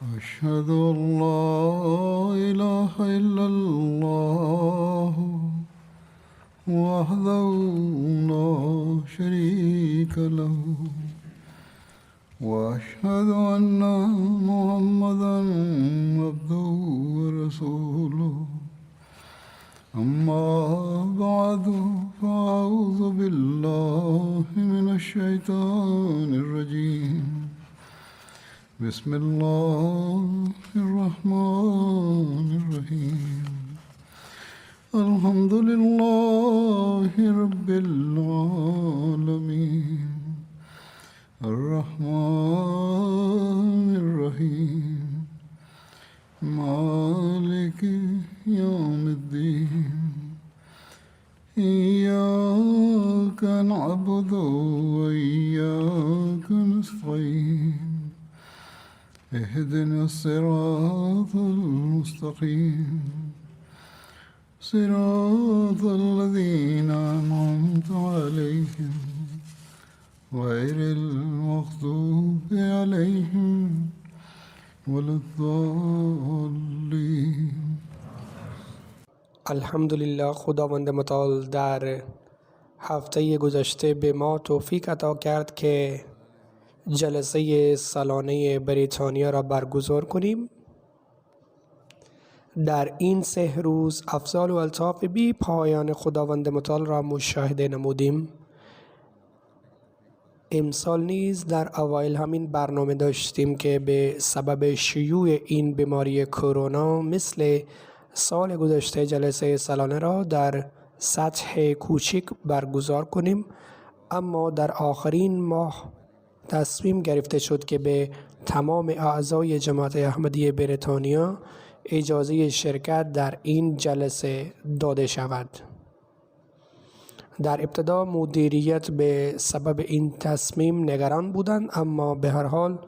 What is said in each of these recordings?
أشهد أن لا إله إلا الله وحده لا شريك له وأشهد أن محمدا عبده ورسوله أما بعد فأعوذ بالله من الشيطان الرجيم بسم الله الرحمن الرحيم الحمد لله رب العالمين الرحمن الرحيم مالك يوم الدين إياك نعبد وإياك نستعين اهدنا الصراط المستقيم صراط الذين أنعمت عليهم غير المغضوب عليهم ولا الضالين. الحمدلله. خداوند متعال در هفته گذشته به ما توفیق عطا کرد که جلسه سالانه بریتانیا را برگزار کنیم. در این 3 روز افضال و الطاف بی پایان خداوند متعال را مشاهده نمودیم. امسال نیز در اوایل همین برنامه داشتیم که به سبب شیوع این بیماری کرونا مثل سال گذشته جلسه سالانه را در سطح کوچک برگزار کنیم، اما در آخرین ماه تصمیم گرفته شد که به تمام اعضای جماعت احمدیه بریتانیا اجازه شرکت در این جلسه داده شود. در ابتدا مدیریت به سبب این تصمیم نگران بودند، اما به هر حال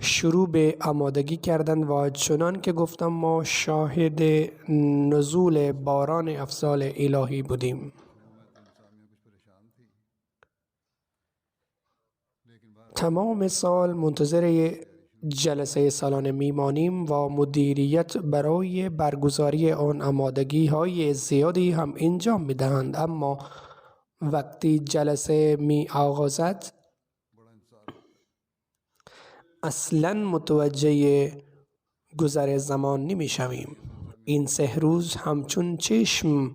شروع به آمادگی کردند و چنان که گفتم ما شاهد نزول باران افضال الهی بودیم. تمام سال منتظر جلسه سالانه میمانیم و مدیریت برای برگزاری آن آمادگی های زیادی هم انجام میدهند، اما وقتی جلسه می آغازد اصلا متوجه گذر زمان نمی شویم. این 3 روز همچون چشم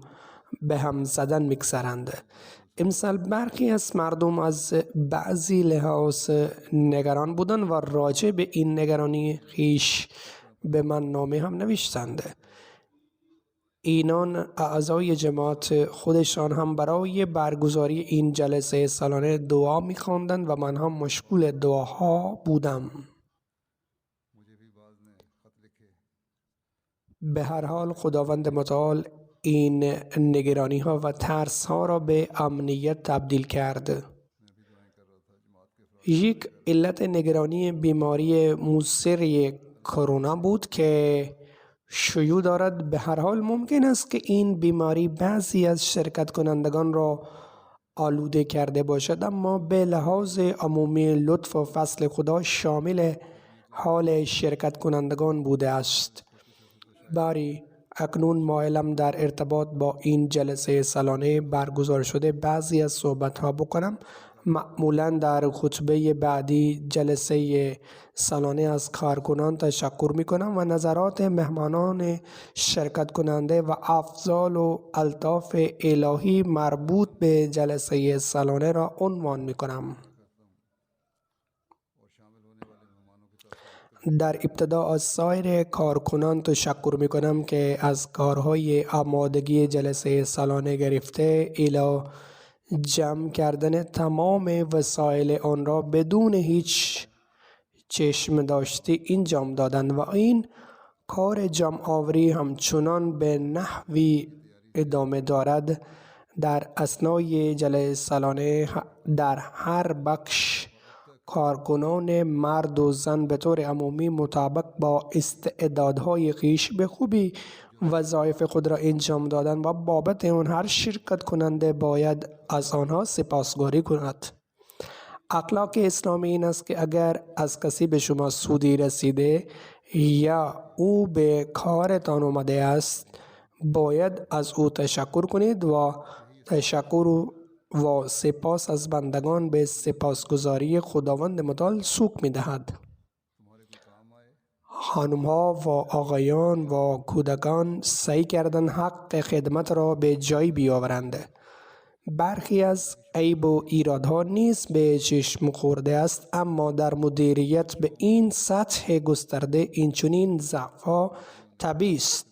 به هم زدن میگذرند. امسال برخی از مردم از بعضی لحاظ نگران بودند و راجع به این نگرانی خیش به من نامه هم نوشتند. اینان اعضای جماعت خودشان هم برای برگزاری این جلسه سالانه دعا می‌خواندند و من هم مشغول دعاها بودم. به هر حال خداوند متعال این نگرانی ها و ترس ها را به امنیت تبدیل کرد. یک علت نگرانی بیماری موثر کرونا بود که شیوع دارد. به هر حال ممکن است که این بیماری بعضی از شرکت کنندگان را آلوده کرده باشد، اما به لحاظ عمومی لطف و فضل خدا شامل حال شرکت کنندگان بوده است. باری اکنون مایلم در ارتباط با این جلسه سالانه برگزار شده بعضی از صحبت ها بکنم. معمولا در خطبه بعدی جلسه سالانه از کارکنان تشکر می کنم و نظرات مهمانان شرکت کننده و افضال و الطاف الهی مربوط به جلسه سالانه را عنوان می کنم. در ابتدا از سایر کارکنان تشکر می کنم که از کارهای آمادگی جلسه سالانه گرفته الی جمع کردن تمام وسایل آن را بدون هیچ چشم داشتی انجام دادند و این کار جمع آوری همچنان به نحوی ادامه دارد. در اثنای جلسه سالانه در هر بخش کارکنان مرد و زن به طور عمومی مطابق با استعدادهای خویش به خوبی وظایف خود را انجام دادن و بابت آن هر شرکت کننده باید از آنها سپاسگزاری کند. اخلاق اسلامی این است که اگر از کسی به شما سودی رسیده یا او به کارتان آمده است باید از او تشکر کنید و تشکر و سپاس از بندگان به سپاسگزاری خداوند متعال سوق می دهد. خانم‌ها و آقایان و کودکان سعی کردند حق خدمت را به جای بیاورند. برخی از عیب و ایرادها نیز به چشم خورده است، اما در مدیریت به این سطح گسترده اینچنین ضعف‌ها طبیعی است.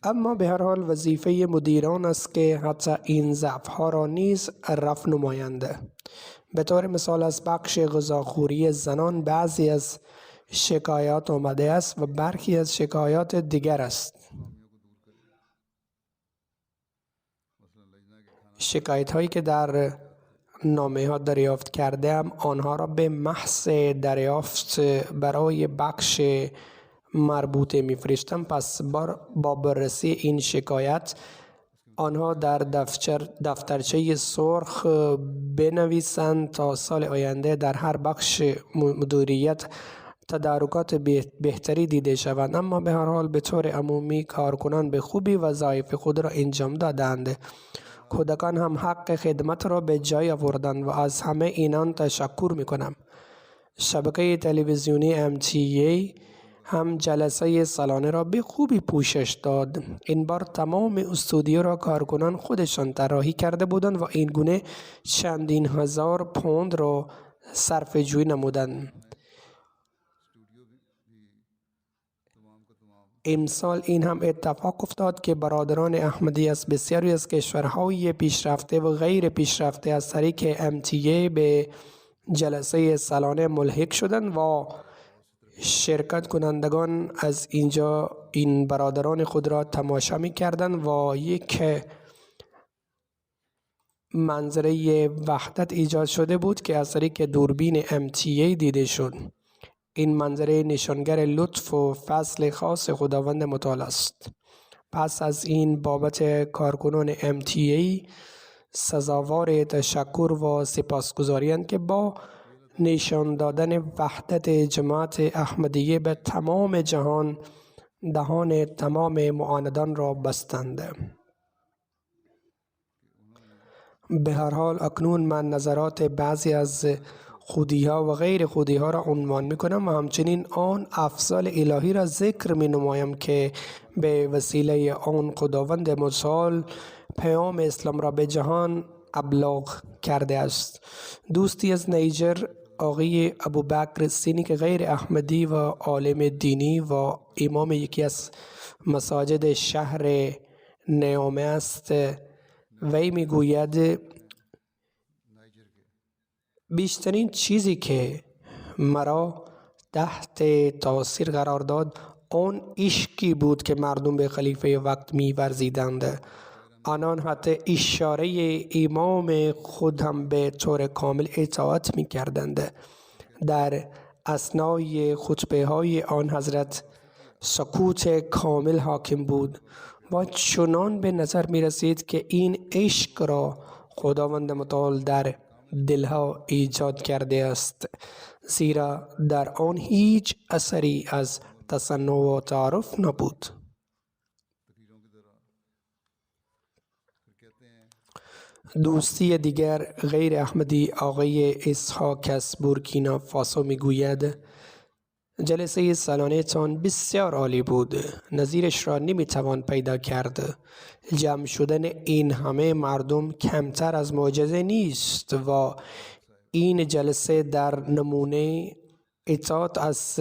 اما به هر حال وظیفه مدیران است که حتی این ضعف‌ها را نیز رفع نمایند. به طور مثال از بخش غذاخوری زنان بعضی از شکایات آمده است و برخی از شکایات دیگر است. شکایت هایی که در نامه ها دریافت کردم آنها را به محض دریافت برای بخش مربوطه میفرستم. پس با بررسی این شکایت آنها در دفترچه سرخ بنویسند تا سال آینده در هر بخش مدیریت تدارکات بهتری دیده شوند. اما به هر حال به طور عمومی کارکنان به خوبی وظایف خود را انجام دادند. کودکان هم حق خدمت را به جای آوردند و از همه اینان تشکر میکنم. شبکه تلویزیونی MTA هم جلسه سالانه را به خوبی پوشش داد. این بار تمام استودیو را کارکنان خودشان طراحی کرده بودند و این گونه چندین هزار پوند را صرف جویی نمودند. امسال این هم اتفاق افتاد که برادران احمدی از بسیاری از کشورهای پیشرفته و غیر پیشرفته از طریق MTA به جلسه سالانه ملحق شدند و شرکت کنندگان از اینجا این برادران خود را تماشا می کردند و یک منظره وحدت ایجاد شده بود که از طریق دوربین MTA دیده شد. این منظره نشانگر لطف و فضل خاص خداوند متعال است. پس از این بابت کارکنان MTA سزاوار تشکر و سپاسگزاری‌اند که با نشان دادن وحدت جماعت احمدیه به تمام جهان دهان تمام معاندان را بستند. به هر حال اکنون من نظرات بعضی از خودی‌ها و غیر خودی‌ها را عنوان می‌کنم و همچنین آن افضال الهی را ذکر می‌نمایم که به وسیله آن خداوند متعال پیام اسلام را به جهان ابلاغ کرده است. دوستی از نیجر آقای ابوبکر سینی که غیر احمدی و عالم دینی و امام یکی از مساجد شهر نیامه است، وی میگوید بیشترین چیزی که مرا تحت تاثیر قرار داد آن عشقی بود که مردم به خلیفه وقت می‌ورزیدند. آنان حتی اشاره امام خود هم به طور کامل اطاعت می‌کردند. در اثنای خطبه های آن حضرت سکوت کامل حاکم بود و چنان به نظر می رسید که این عشق را خداوند متعال در دلها ایجاد کرده است، زیرا در آن هیچ اثری از تصنع و تعارف نبود. دوستی دیگر غیر احمدی آقای اسحاق از بورکینا فاسو میگوید جلسه سالانه تان بسیار عالی بود، نظیرش را نمیتوان پیدا کرد. جمع شدن این همه مردم کمتر از معجزه نیست و این جلسه در نمونه اطاعت از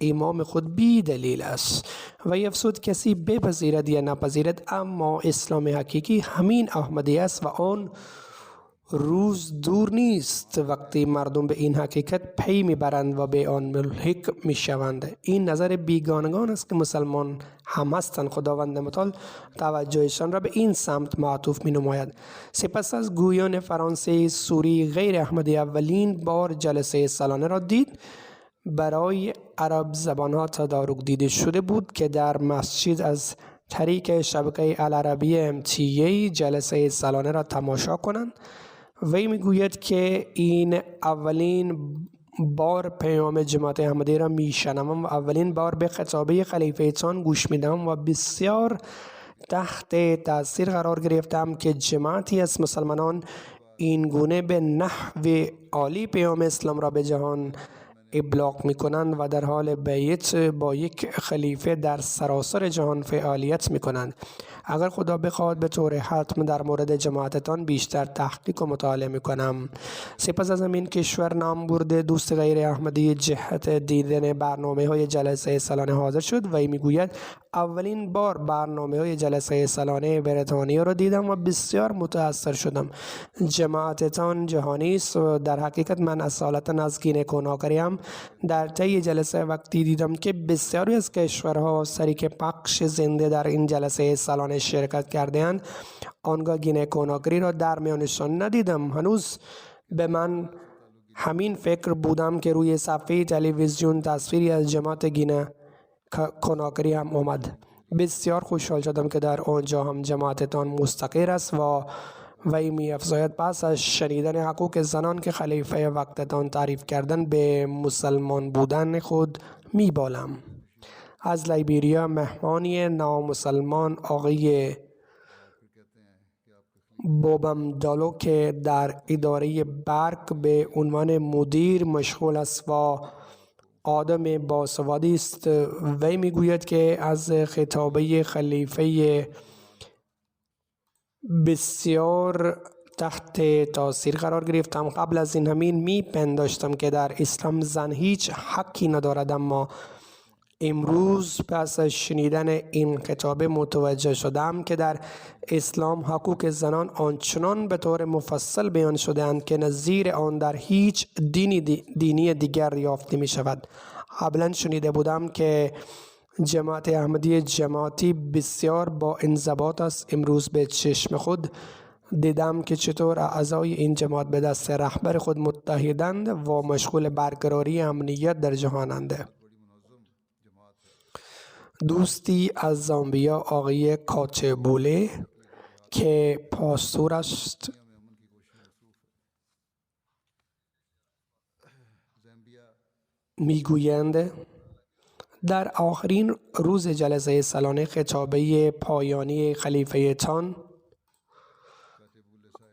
امام خود بی دلیل است و افسود کسی بپذیرد یا نپذیرد، اما اسلام حقیقی همین احمدی است و آن روز دور نیست وقتی مردم به این حقیقت پی میبرند و به آن ملحق میشوند. این نظر بیگانگان است که مسلمان هم هستند. خداوند متعال توجهشان را به این سمت معطوف می نماید. سپس از گویان فرانسه سوری غیر احمدی اولین بار جلسه سالانه را دید. برای عرب زبانها تدارک دیده شده بود که در مسجد از طریق شبکه العربیه MTA جلسه سالانه را تماشا کنند وی میگوید که این اولین بار پیام جماعت احمدی را میشنوم و اولین بار به خطابه خلیفه تان گوش میدم و بسیار تحت تاثیر قرار گرفتم که جماعتی از مسلمانان این گونه به نحو عالی پیام اسلام را به جهان ابلاغ میکنند و در حال بیعت با یک خلیفه در سراسر جهان فعالیت میکنند. اگر خدا بخواد به طور حتم در مورد جماعتتان بیشتر تحقیق و مطالعه میکنم. سپس از همین کشور نام برده دوست غیر احمدی جهت دیدن برنامه های جلسه سالانه حاضر شد و میگوید اولین بار برنامه های جلسه سالانه بریتانیا را دیدم و بسیار متاثر شدم. جماعتتان جهانی است و در حقیقت من اصالتا از گینه کناکریم. در طی جلسه وقتی دیدم که بسیاری از کشورها شریک پخش زنده در این جلسه سالانه شرکت کرده‌اند، آنگاه گینه کناکری را در میانشان ندیدم. هنوز به من همین فکر بودم که روی صفحه تلویزیون تصویری از جماعت گینه کناکری هم آمد. بسیار خوشحال شدم که در آنجا هم جماعتتان مستقر است و وی می افزاید پس از شنیدن حقوق زنان که خلیفه وقتتان تعریف کردن به مسلمان بودن خود می بالم. از لیبریا مهمانی نامسلمان آقای بوبم دالو که در اداره برق به عنوان مدیر مشغول است و آدم باسوادی است. وی میگوید که از خطابه خلیفه بسیار تحت تاثیر قرار گرفتم. قبل از این همین میپنداشتم که در اسلام زن هیچ حقی ندارد، اما امروز پس از شنیدن این خطابه متوجه شدم که در اسلام حقوق زنان آنچنان به طور مفصل بیان شده‌اند که نظیر آن در هیچ دینی دیگر یافت نمی شود. قبلا شنیده بودم که جماعت احمدی جماعتی بسیار با انضباط است. امروز به چشم خود دیدم که چطور اعضای این جماعت به دست رهبر خود متحدند و مشغول برقراری امنیت در جهانند. دوستی از زامبیا آقای کاتبوله که پاستور است میگویند در آخرین روز جلسه سالانه خطابه پایانی خلیفه تان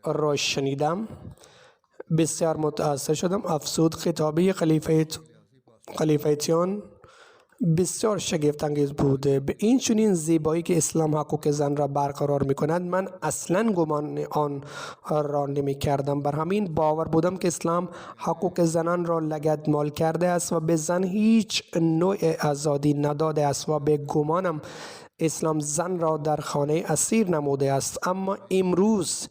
را شنیدم. بسیار متاثر شدم. افسود خطابه خلیفه تان بسیار شگفت انگیز بود. به این چنین زیبایی که اسلام حقوق زن را برقرار می کند من اصلا گمان آن را نمی کردم. بر همین باور بودم که اسلام حقوق زنان را لگدمال کرده است و به زن هیچ نوع آزادی نداده است و به گمانم اسلام زن را در خانه اسیر نموده است. اما امروز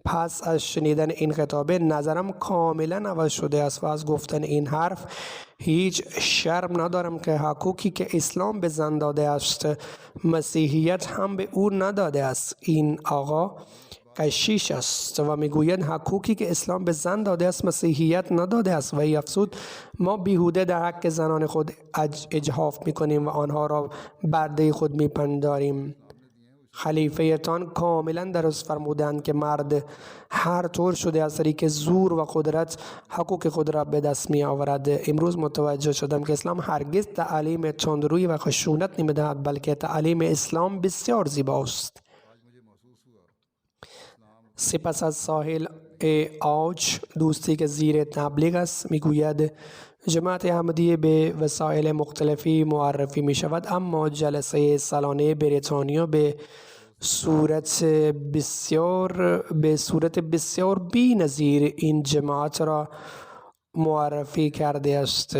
پس از شنیدن این خطابه نظرم کاملا عوض شده است و از گفتن این حرف هیچ شرم ندارم که حقوقی که اسلام به زن داده است مسیحیت هم به او نداده است. این آقا کشیش است و میگوید حقوقی که اسلام به زن داده است مسیحیت نداده است. و افزود ما بیهوده در حق زنان خود اجحاف میکنیم و آنها را برده خود میپنداریم. خلیفه تان کاملا درست فرمودند که مرد هر طور شده از طریق زور و قدرت حقوق خود را به دست می آورد. امروز متوجه شدم که اسلام هرگز تعلیم تندروی و خشونت نمی دهد، بلکه تعلیم اسلام بسیار زیباست. سپس از ساحل آج دوستی که زیر تبلیغ است میگوید جماعت احمدی به وسایل مختلفی معرفی می شود، اما جلسه سالانه بریتانیا به صورت بسیار بی‌نظیر این جماعت را معرفی کرده است.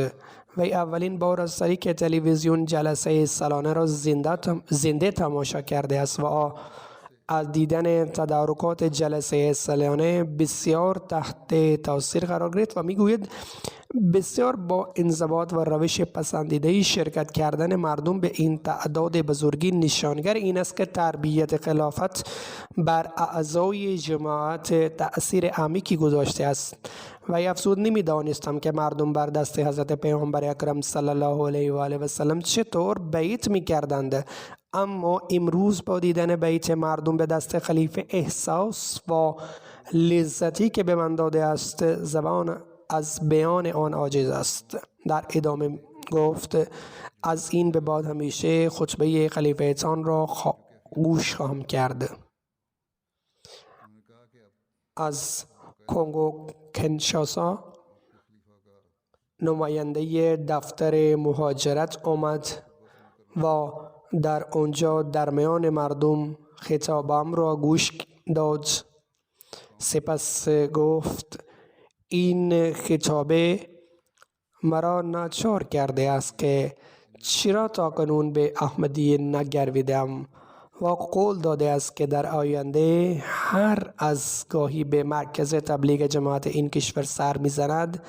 وی اولین بار از طریق تلویزیون جلسه سالانه را زنده تماشا کرده است و از دیدن تدارکات جلسه سالانه بسیار تحت تاثیر قرار گرفت و میگوید بسیار با انضباط و روش پسندیده شرکت کردن مردم به این تعداد بزرگی نشانگر این است که تربیت خلافت بر اعضای جماعت تأثیر عمیقی گذاشته است. و افزود نمیدانستم که مردم بر دست حضرت پیامبر اکرم صلی الله علیه و آله و سلم چطور بیعت می‌کردند، اما امروز با دیدن بیعت مردم به دست خلیفه احساس و لذتی که به من داده است زبان از بیان آن عاجز است. در ادامه گفت از این به بعد همیشه خطبه خلیفه‌تان را گوش خواهم کرد. از کنگو کنشاسا نماینده دفتر مهاجرت آمد و در آنجا در میان مردم خطابم را گوش داد. سپس گفت این خطابه مرا ناچار کرده است که چرا تاکنون به احمدیه نگرویدم و قول داده است که در آینده هر از گاهی به مرکز تبلیغ جماعت این کشور سر می‌زند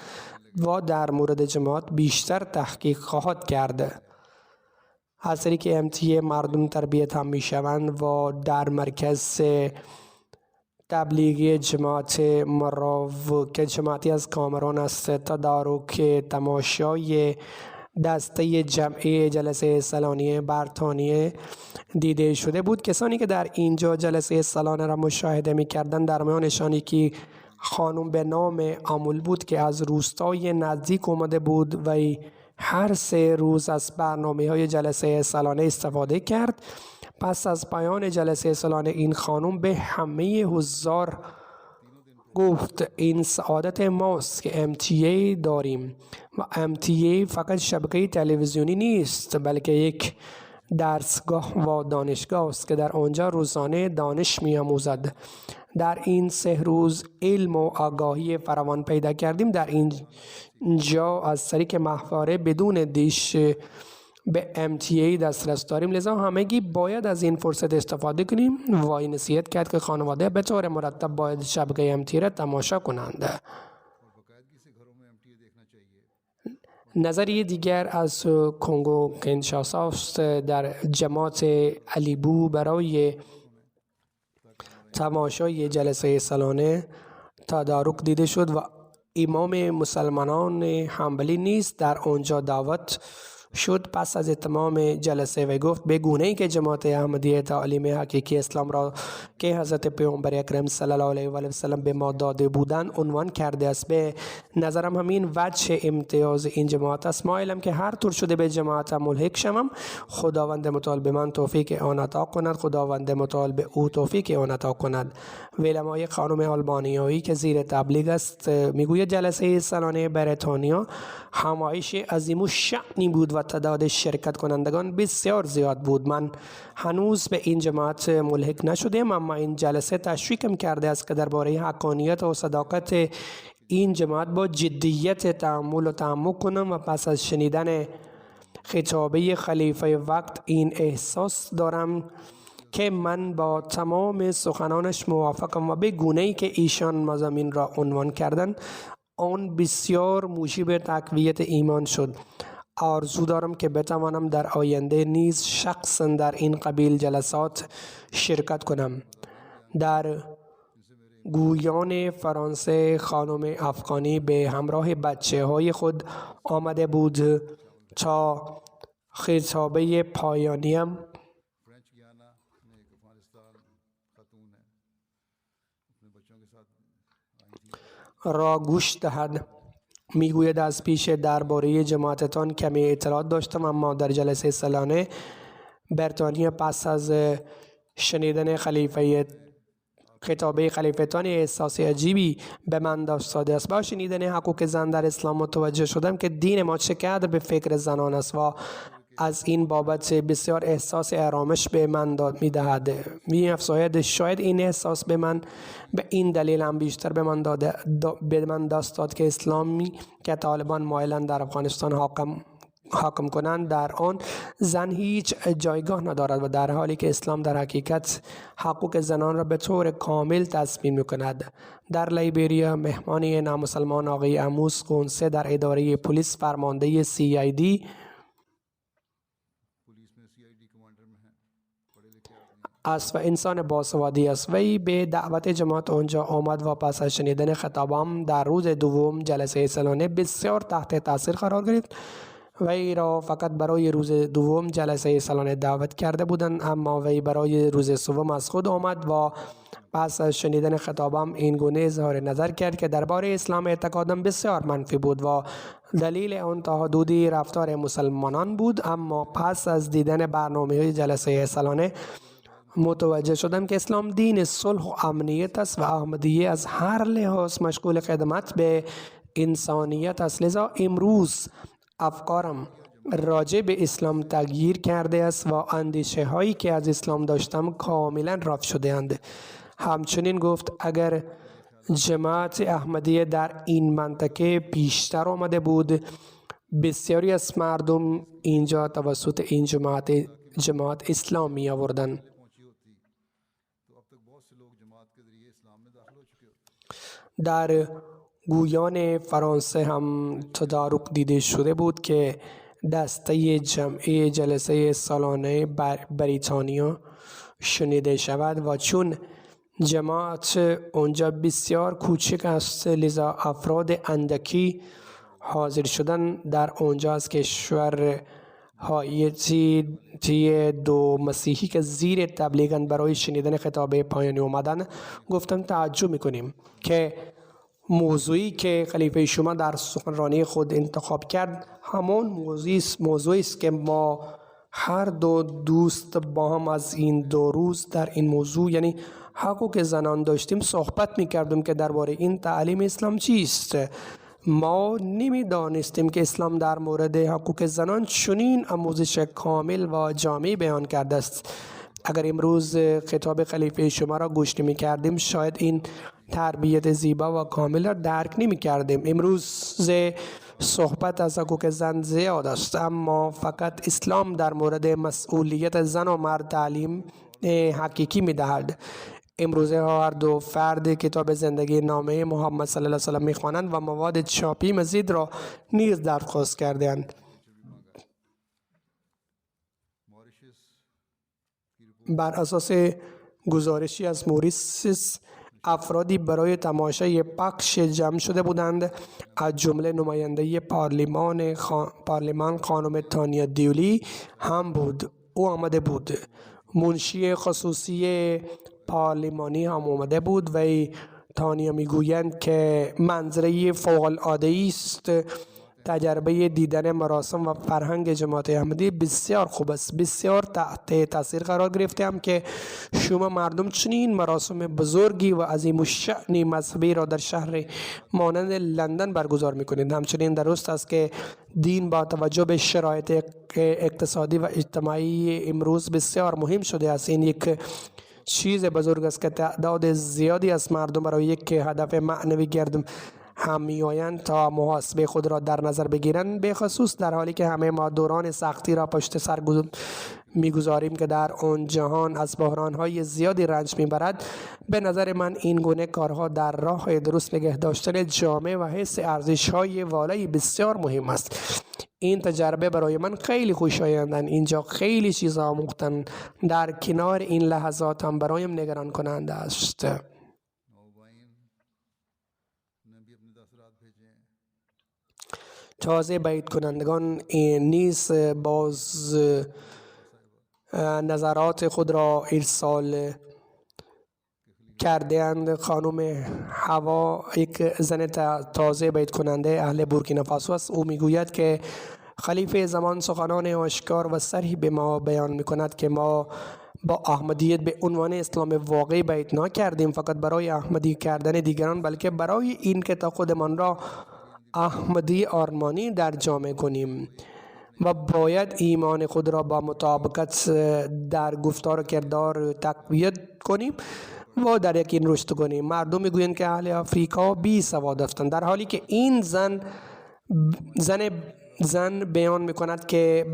و در مورد جماعت بیشتر تحقیق خواهد کرد. از طریق MTA مردم تربیت هم می‌شوند و در مرکز تبلیغی جماعت مراو که جماعتی از کامران است تدارک تماشای دسته جمعی جلسه سالانه برطانیه دیده شده بود. کسانی که در اینجا جلسه سالانه را مشاهده می‌کردند در میانشان که خانم به نام آمول بود که از روستای نزدیک آمده بود و هر 3 روز از برنامه‌های جلسه سالانه استفاده کرد. پس از پایان جلسه سالانه این خانم به همه حضار گفت این سعادت ماست که MTA داریم و MTA فقط شبکه تلویزیونی نیست بلکه یک درسگاه و دانشگاه است که در آنجا روزانه دانش می‌آموزد. در این 3 روز علم و آگاهی فراوان پیدا کردیم. در اینجا از طریق محوره بدون دیش به MTA دسترس داریم، لذا همگی باید از این فرصت استفاده کنیم و این نصیحت کرد که خانواده به طور مرتب باید شبکه MTA را تماشا کنند. نظریه دیگر از کنگو کنشاسا است. در جماعت علیبو برای تماشای جلسه سالانه تدارک دیده شد و امام مسلمانان حنبلی نیز در آنجا دعوت شد. پس از تمام جلسه و گفت به گونه‌ای که جماعت احمدیه تعالیم حقیقی اسلام را که حضرت پیامبر اکرم صلی الله علیه و آله و سلم به ما داده بودند عنوان کرده است. به نظرم همین وجه امتیاز این جماعت است. مایلم که هر طور شده به جماعت ملحق شوم. خداوند متعال به من توفیق آن عطا کند. خداوند متعال به او توفیق آن عطا کند. ولمای خانم آلبانیایی که زیر تبلیغ است میگوید جلسه سالانه بریتانیا همایش عظیم الشأنی بود و تعداد شرکت کنندگان بسیار زیاد بود. من هنوز به این جماعت ملحق نشدم، اما این جلسه تشویقم کرده است که درباره حقانیت و صداقت این جماعت با جدیت تأمل و تعمق کنم و پس از شنیدن خطابه خلیفه وقت این احساس دارم که من با تمام سخنانش موافقم و به گونه‌ای که ایشان مضامین را عنوان کردند آن بسیار موجب تقویت ایمان شد. آرزو دارم که بتوانم در آینده نیز شخصا در این قبیل جلسات شرکت کنم. در گویان فرانسه خانم افغانی به همراه بچه‌های خود آمده بود تا خطابه پایانیم را گوش دهد. میگوید از پیش درباره جماعتتان کمی اطلاعات داشتم، اما در جلسه سالانه بریتانیا پس از شنیدن خطابه خلیفتان احساس عجیبی به من داده است. با شنیدن حقوق زن در اسلام متوجه شدم که دین ما چقدر به فکر زنان است و از این بابت بسیار احساس آرامش به من می‌دهد. می‌افزاید شاید این احساس به من به این دلیل هم بیشتر به من دست داد که اسلامی که طالبان مایلند در افغانستان حاکم کنند در آن زن هیچ جایگاه ندارد و در حالی که اسلام در حقیقت حقوق زنان را به طور کامل تضمین می‌کند. در لیبریا مهمان نامسلمان آقای اموس قونسه در اداره پلیس فرمانده CID است و انسان باسوادی است. وی به دعوت جماعت آنجا آمد و پس از شنیدن خطابم در روز دوم جلسه سالانه بسیار تحت تاثیر قرار گرفت وی را فقط برای روز دوم جلسه سالانه دعوت کرده بودند، اما وی برای روز سوم از خود آمد و پس از شنیدن خطابم این گونه اظهار نظر کرد که درباره اسلام اعتقادم بسیار منفی بود و دلیل آن تا حدودی رفتار مسلمانان بود. اما پس از دیدن برنامه جلسه سالانه متوجه شدم که اسلام دین صلح و امنیت است و احمدیه از هر لحاظ مشغول خدمت به انسانیت است. لذا امروز افکارم راجع به اسلام تغییر کرده است و اندیشه هایی که از اسلام داشتم کاملا رفع شده اند. همچنین گفت اگر جماعت احمدیه در این منطقه بیشتر آمده بود، بسیاری از مردم اینجا توسط این جماعت اسلام می آوردن. در گویان فرانسه هم تدارک دیده شده بود که دسته جمعی جلسه سالانه بریتانیا شنیده شود و چون جماعت اونجا بسیار کوچک است، لذا افراد اندکی حاضر شدن در اونجا از کشور هایتی دو مسیحی که زیر تبلیغاً برای شنیدن خطاب پایانی اومدن. گفتم تعجب میکنیم که موضوعی که خلیفه شما در سخنرانی خود انتخاب کرد همون موضوعی است که ما هر دو دوست با هم از این 2 روز در این موضوع یعنی حقوق زنان داشتیم صحبت میکردیم که درباره این تعلیم اسلام چیست. ما نمیدانستیم که اسلام در مورد حقوق زنان چنین آموزش کامل و جامع بیان کرده است. اگر امروز خطاب خلیفه شما را گوش نمی کردیم شاید این تربیت زیبا و کامل را درک نمی کردیم. امروز صحبت از حقوق زن زیاد است، اما فقط اسلام در مورد مسئولیت زن و مرد تعلیم حقیقی می دهد. امروزه هر دو فرد کتاب زندگی نامه محمد صلی الله علیه و سلم می خوانند و مواد چاپی مزید را نیز درخواست کردند. بر اساس گزارشی از موریسیس افرادی برای تماشای پخش جمع شده بودند، از جمله نماینده پارلمان خانم تانیا دیولی هم بود. او آمده بود. منشی خصوصی پارلمانی هم آمده بود و تانیا میگویند که منظره فوق العاده است. تجربه دیدن مراسم و فرهنگ جماعت احمدی بسیار خوب است. بسیار تحت تاثیر قرار گرفتم که شما مردم چنین مراسم بزرگی و عظیم الشأن مذهبی را در شهر مانند لندن برگزار میکنید. همچنین درست است که دین با توجه به شرایط اقتصادی و اجتماعی امروز بسیار مهم شده است. این یک چیز بزرگ است که تعداد زیادی از مردم برای یک هدف معنوی گردم هم میآیند تا محاسبه خود را در نظر بگیرند، به خصوص در حالی که همه ما دوران سختی را پشت سر میگذاریم که در آن جهان از بحران‌های زیادی رنج میبرد. به نظر من این گونه کارها در راه درست نگه داشتن جامعه و حس ارزش‌های والایی بسیار مهم است. این تجربه برای من خیلی خوشایند. اینجا خیلی چیزا آموختن، در کنار این لحظات هم برایم نگران کننده است. تازه بیعت کنندگان نیز باز نظرات خود را ارسال کرده‌اند. خانم هوا یک زن تازه بیعت کننده اهل بورکینافاسو است. او میگوید که خلیفه زمان سخنان آشکار و صریح به ما بیان میکند که ما با احمدیت به عنوان اسلام واقعی بیعت نکردیم فقط برای احمدی کردن دیگران، بلکه برای این که تا خودمان را احمدی آرمانی در جامعه کنیم و باید ایمان خود را با مطابقت در گفتار و کردار تقویت کنیم و در یقین رشد کنیم. مردم میگویند که اهل آفریقا بی سواد هستند، در حالی که این زن بیان میکند که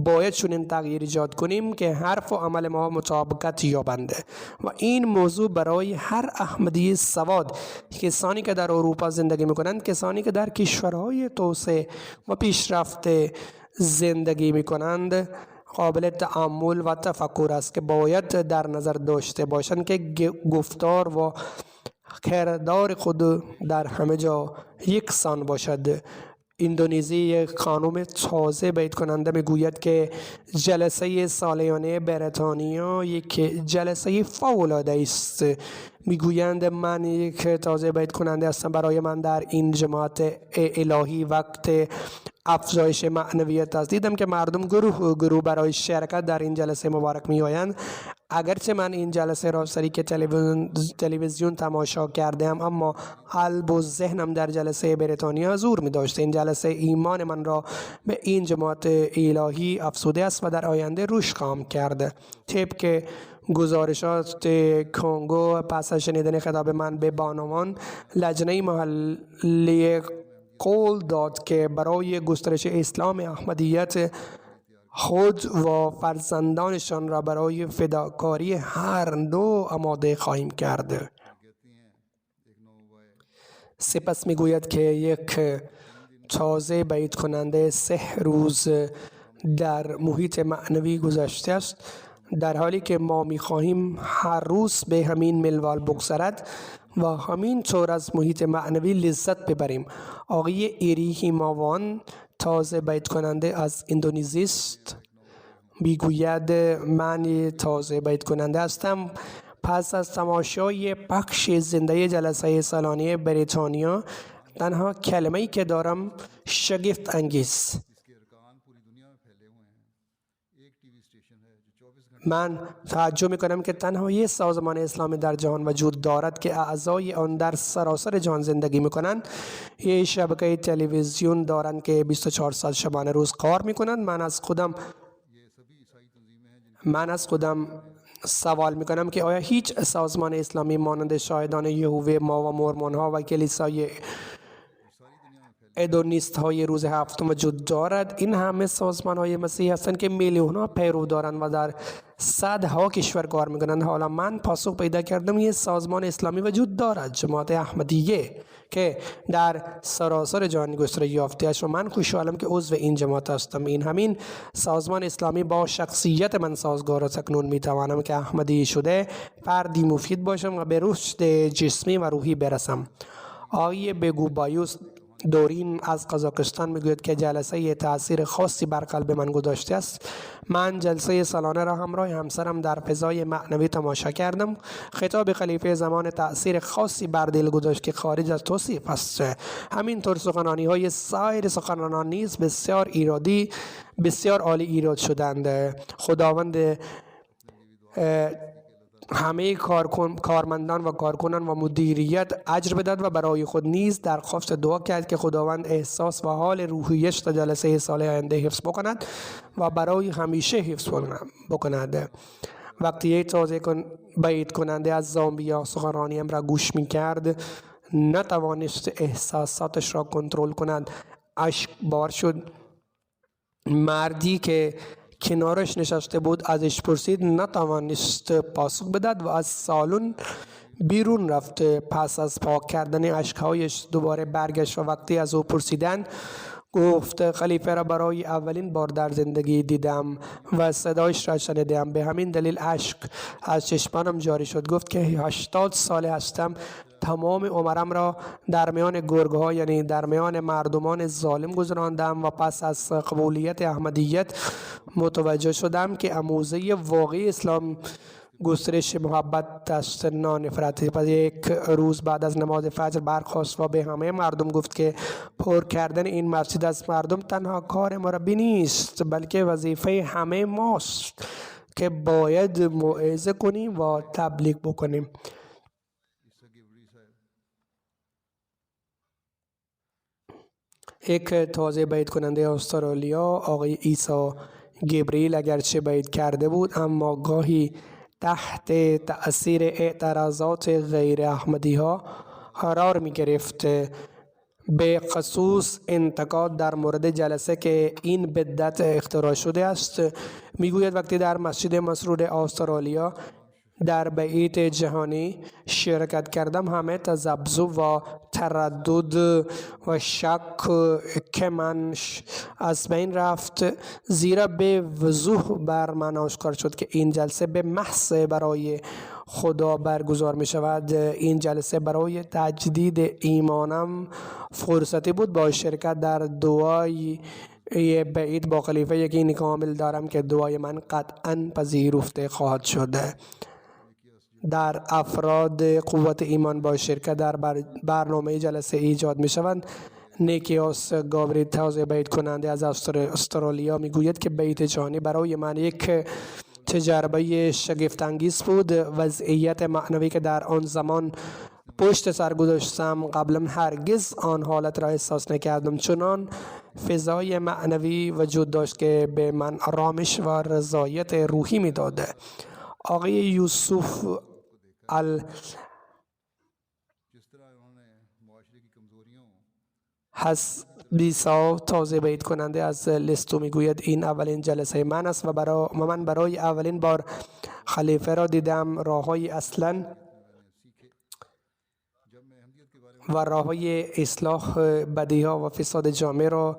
باید چنین تغییر ایجاد کنیم که حرف و عمل ما مطابقت یابند. و این موضوع برای هر احمدی سواد، کسانی که در اروپا زندگی میکنند، کسانی که در کشورهای توسعه و پیشرفته زندگی میکنند، قابل تأمل و تفکر است که باید در نظر داشته باشند که گفتار و کردار خود در همه جا یکسان باشد. اندونزی یک خانم تازه بیت کننده میگوید که جلسه سالیانه بریتانیا یک جلسه فوق‌العاده است. میگویند من یک تازه بیت کننده هستم. برای من در این جماعت الهی وقت افزایش معنویت است. دیدم که مردم گروه برای شرکت در این جلسه مبارک می آیند. اگرچه من این جلسه را که تلویزیون تماشا کردم، اما قلب و ذهنم در جلسه بریتانیا حضور می داشت. این جلسه ایمان من را به این جماعت الهی افزوده است و در آینده رشد خواهم کرده. طبق گزارشات کنگو پس از شنیدن خطاب من به بانوان، لجنه محلی قول داد که برای گسترش اسلام احمدیت خود و فرزندانشان را برای فداکاری هر نوع آماده خواهیم کرد. سپس میگوید که یک تازه بیت کننده 3 روز در محیط معنوی گذشته است، در حالی که ما می‌خواهیم هر روز به همین منوال بگذرد و همین طور از محیط معنوی لذت ببریم. آقای ایری هیماوان تازه بیت کننده از اندونزی است. میگوید من تازه بیت کننده هستم. پس از تماشای پخش زنده جلسه سالانه بریتانیا، تنها کلمه‌ای که دارم شگفت انگیز. من تعجب میکنم که تنها یک سازمان اسلامی در جهان وجود دارد که اعضای آن در سراسر جهان زندگی میکنند. یک شبکه تلویزیون دارند که 24 ساعت شبانه روز کار میکنند. من از خودم سوال میکنم که آیا هیچ سازمان اسلامی مانند شاهدان یهوه ما و مورمون ها و کلیسای ادونیست های روز هفتم وجود دارد؟ این همه سازمان های مسیحی هستند که میلیون ها پیرو دارند و در صدها کشور کار میکنند. حالا من پاسخ پیدا کردم یه سازمان اسلامی وجود دارد، جماعت احمدیه، که در سراسر جهان گسترش یافته است و من خوشحالم که عضو این جماعت هستم. این همین سازمان اسلامی با شخصیت من سازگار است. اکنون میتوانم که احمدی شده فردی مفید باشم و به رشد جسمی و روحی برسم. آقای بگوبایوس دورین از قزاقستان میگوید که جلسه تأثیر خاصی بر قلب من گذاشته است. من جلسه سالانه را همراه همسرم در فضای معنوی تماشا کردم. خطاب خلیفه زمان تأثیر خاصی بر دل گذاشت که خارج از توصیف است. همینطور سخنرانی های سایر سخنرانان نیز بسیار عالی ایراد شدند. خداوند همه کارمندان و کارکنان و مدیریت اجر بدهد و برای خود نیز درخواست دعا کرد که خداوند احساس و حال روحیش تا جلسه سال آینده حفظ بکند و برای همیشه حفظ بکند. وقتی یک تازه بیت کننده از زامبیا سخنرانیم را گوش می کرد، نتوانست احساساتش را کنترل کند. اشک بار شد. مردی که کنارش نشسته بود ازش پرسید، نتوانست پاسخ بدهد و از سالن بیرون رفت. پس از پاک کردن اشکهایش دوباره برگشت و وقتی از او پرسیدن گفت خلیفه را برای اولین بار در زندگی دیدم و صدایش را شنیدم، به همین دلیل اشک از چشمانم جاری شد. گفت که 80 ساله هستم، تمام عمرم را در میان گرگ‌ها، یعنی در میان مردمان ظالم گذراندم و پس از قبولیت احمدیت متوجه شدم که آموزه واقعی اسلام گسترش محبت است، نه نفرت. پس یک روز بعد از نماز فجر برخاست و به همه مردم گفت که پر کردن این مسجد از مردم تنها کار مربی نیست، بلکه وظیفه همه ماست که باید موعظه کنیم و تبلیغ بکنیم. یک تازه بیت کننده استرالیا، آقای عیسی گبریل، اگرچه بیت کرده بود اما گاهی تحت تأثیر اعتراضات غیر احمدی ها قرار می گرفت. به خصوص انتقاد در مورد جلسه که این بدعت اختراع شده است میگوید وقتی در مسجد مسرور استرالیا در بیعت جهانی شرکت کردم، همه تذبذب و تردد و شک که من از بین رفت، زیرا به وضوح بر من آشکار شد که این جلسه به محض برای خدا برگزار می شود. این جلسه برای تجدید ایمانم فرصتی بود با شرکت در دعای بعید با خلیفه. یقین کامل دارم که دعای من قطعا پذیرفته خواهد شد. در افراد قوت ایمان با شرکت در برنامه جلسه ایجاد می شوند. نیکیاس گابری توضیح بیت کننده از استرالیا می گوید که بیت جهانی برای من یک تجربه شگفت‌انگیز بود. وضعیت معنوی که در آن زمان پشت سر گذاشتم قبلا هرگز آن حالت را احساس نکردم. چنان فضای معنوی وجود داشت که به من آرامش و رضایت روحی میداد. آقای یوسف حسبیسا توضیح بیت کننده از لستو میگوید این اولین جلسه من است و من برای اولین بار خلیفه را دیدم. راههای اصلا و راههای اصلاح بدیها و فساد جامعه را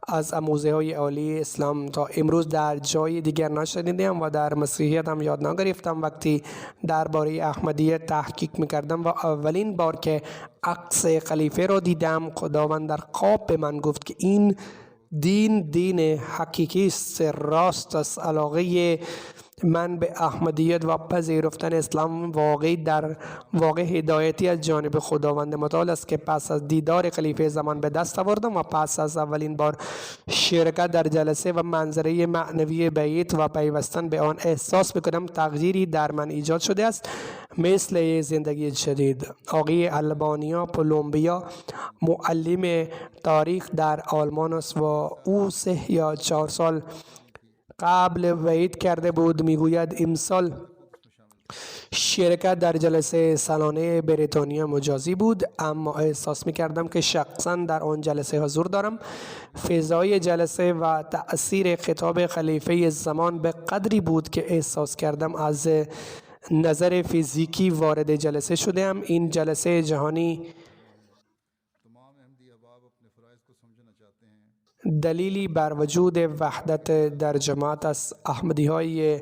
از آموزه های عالی اسلام تا امروز در جای دیگر نشنیدم و در مسیحیت هم یاد نگرفتم. وقتی درباره احمدیت تحقیق میکردم و اولین بار که عکس خلیفه را دیدم، خداوند در خواب به من گفت که این دین حقیقی است، راست است. علاقه من به احمدیت و پذیرفتن اسلام واقع هدایتی از جانب خداوند متعال است که پس از دیدار خلیفه زمان به دست آوردم و پس از اولین بار شرکت در جلسه و منظره معنوی بیت و پیوستن به آن احساس میکنم تغییری در من ایجاد شده است، مثل زندگی جدید. آقای البانیا کلمبیا معلم تاریخ در آلمان است و او 3 یا 4 سال قبل وعید کرده بود. میگوید امسال شرکت در جلسه سالانه بریتانیا مجازی بود، اما احساس میکردم که شخصا در آن جلسه حضور دارم. فضای جلسه و تأثیر خطاب خلیفه زمان به قدری بود که احساس کردم از نظر فیزیکی وارد جلسه شدم. این جلسه جهانی دلیلی بر وجود وحدت در جماعت است. احمدی های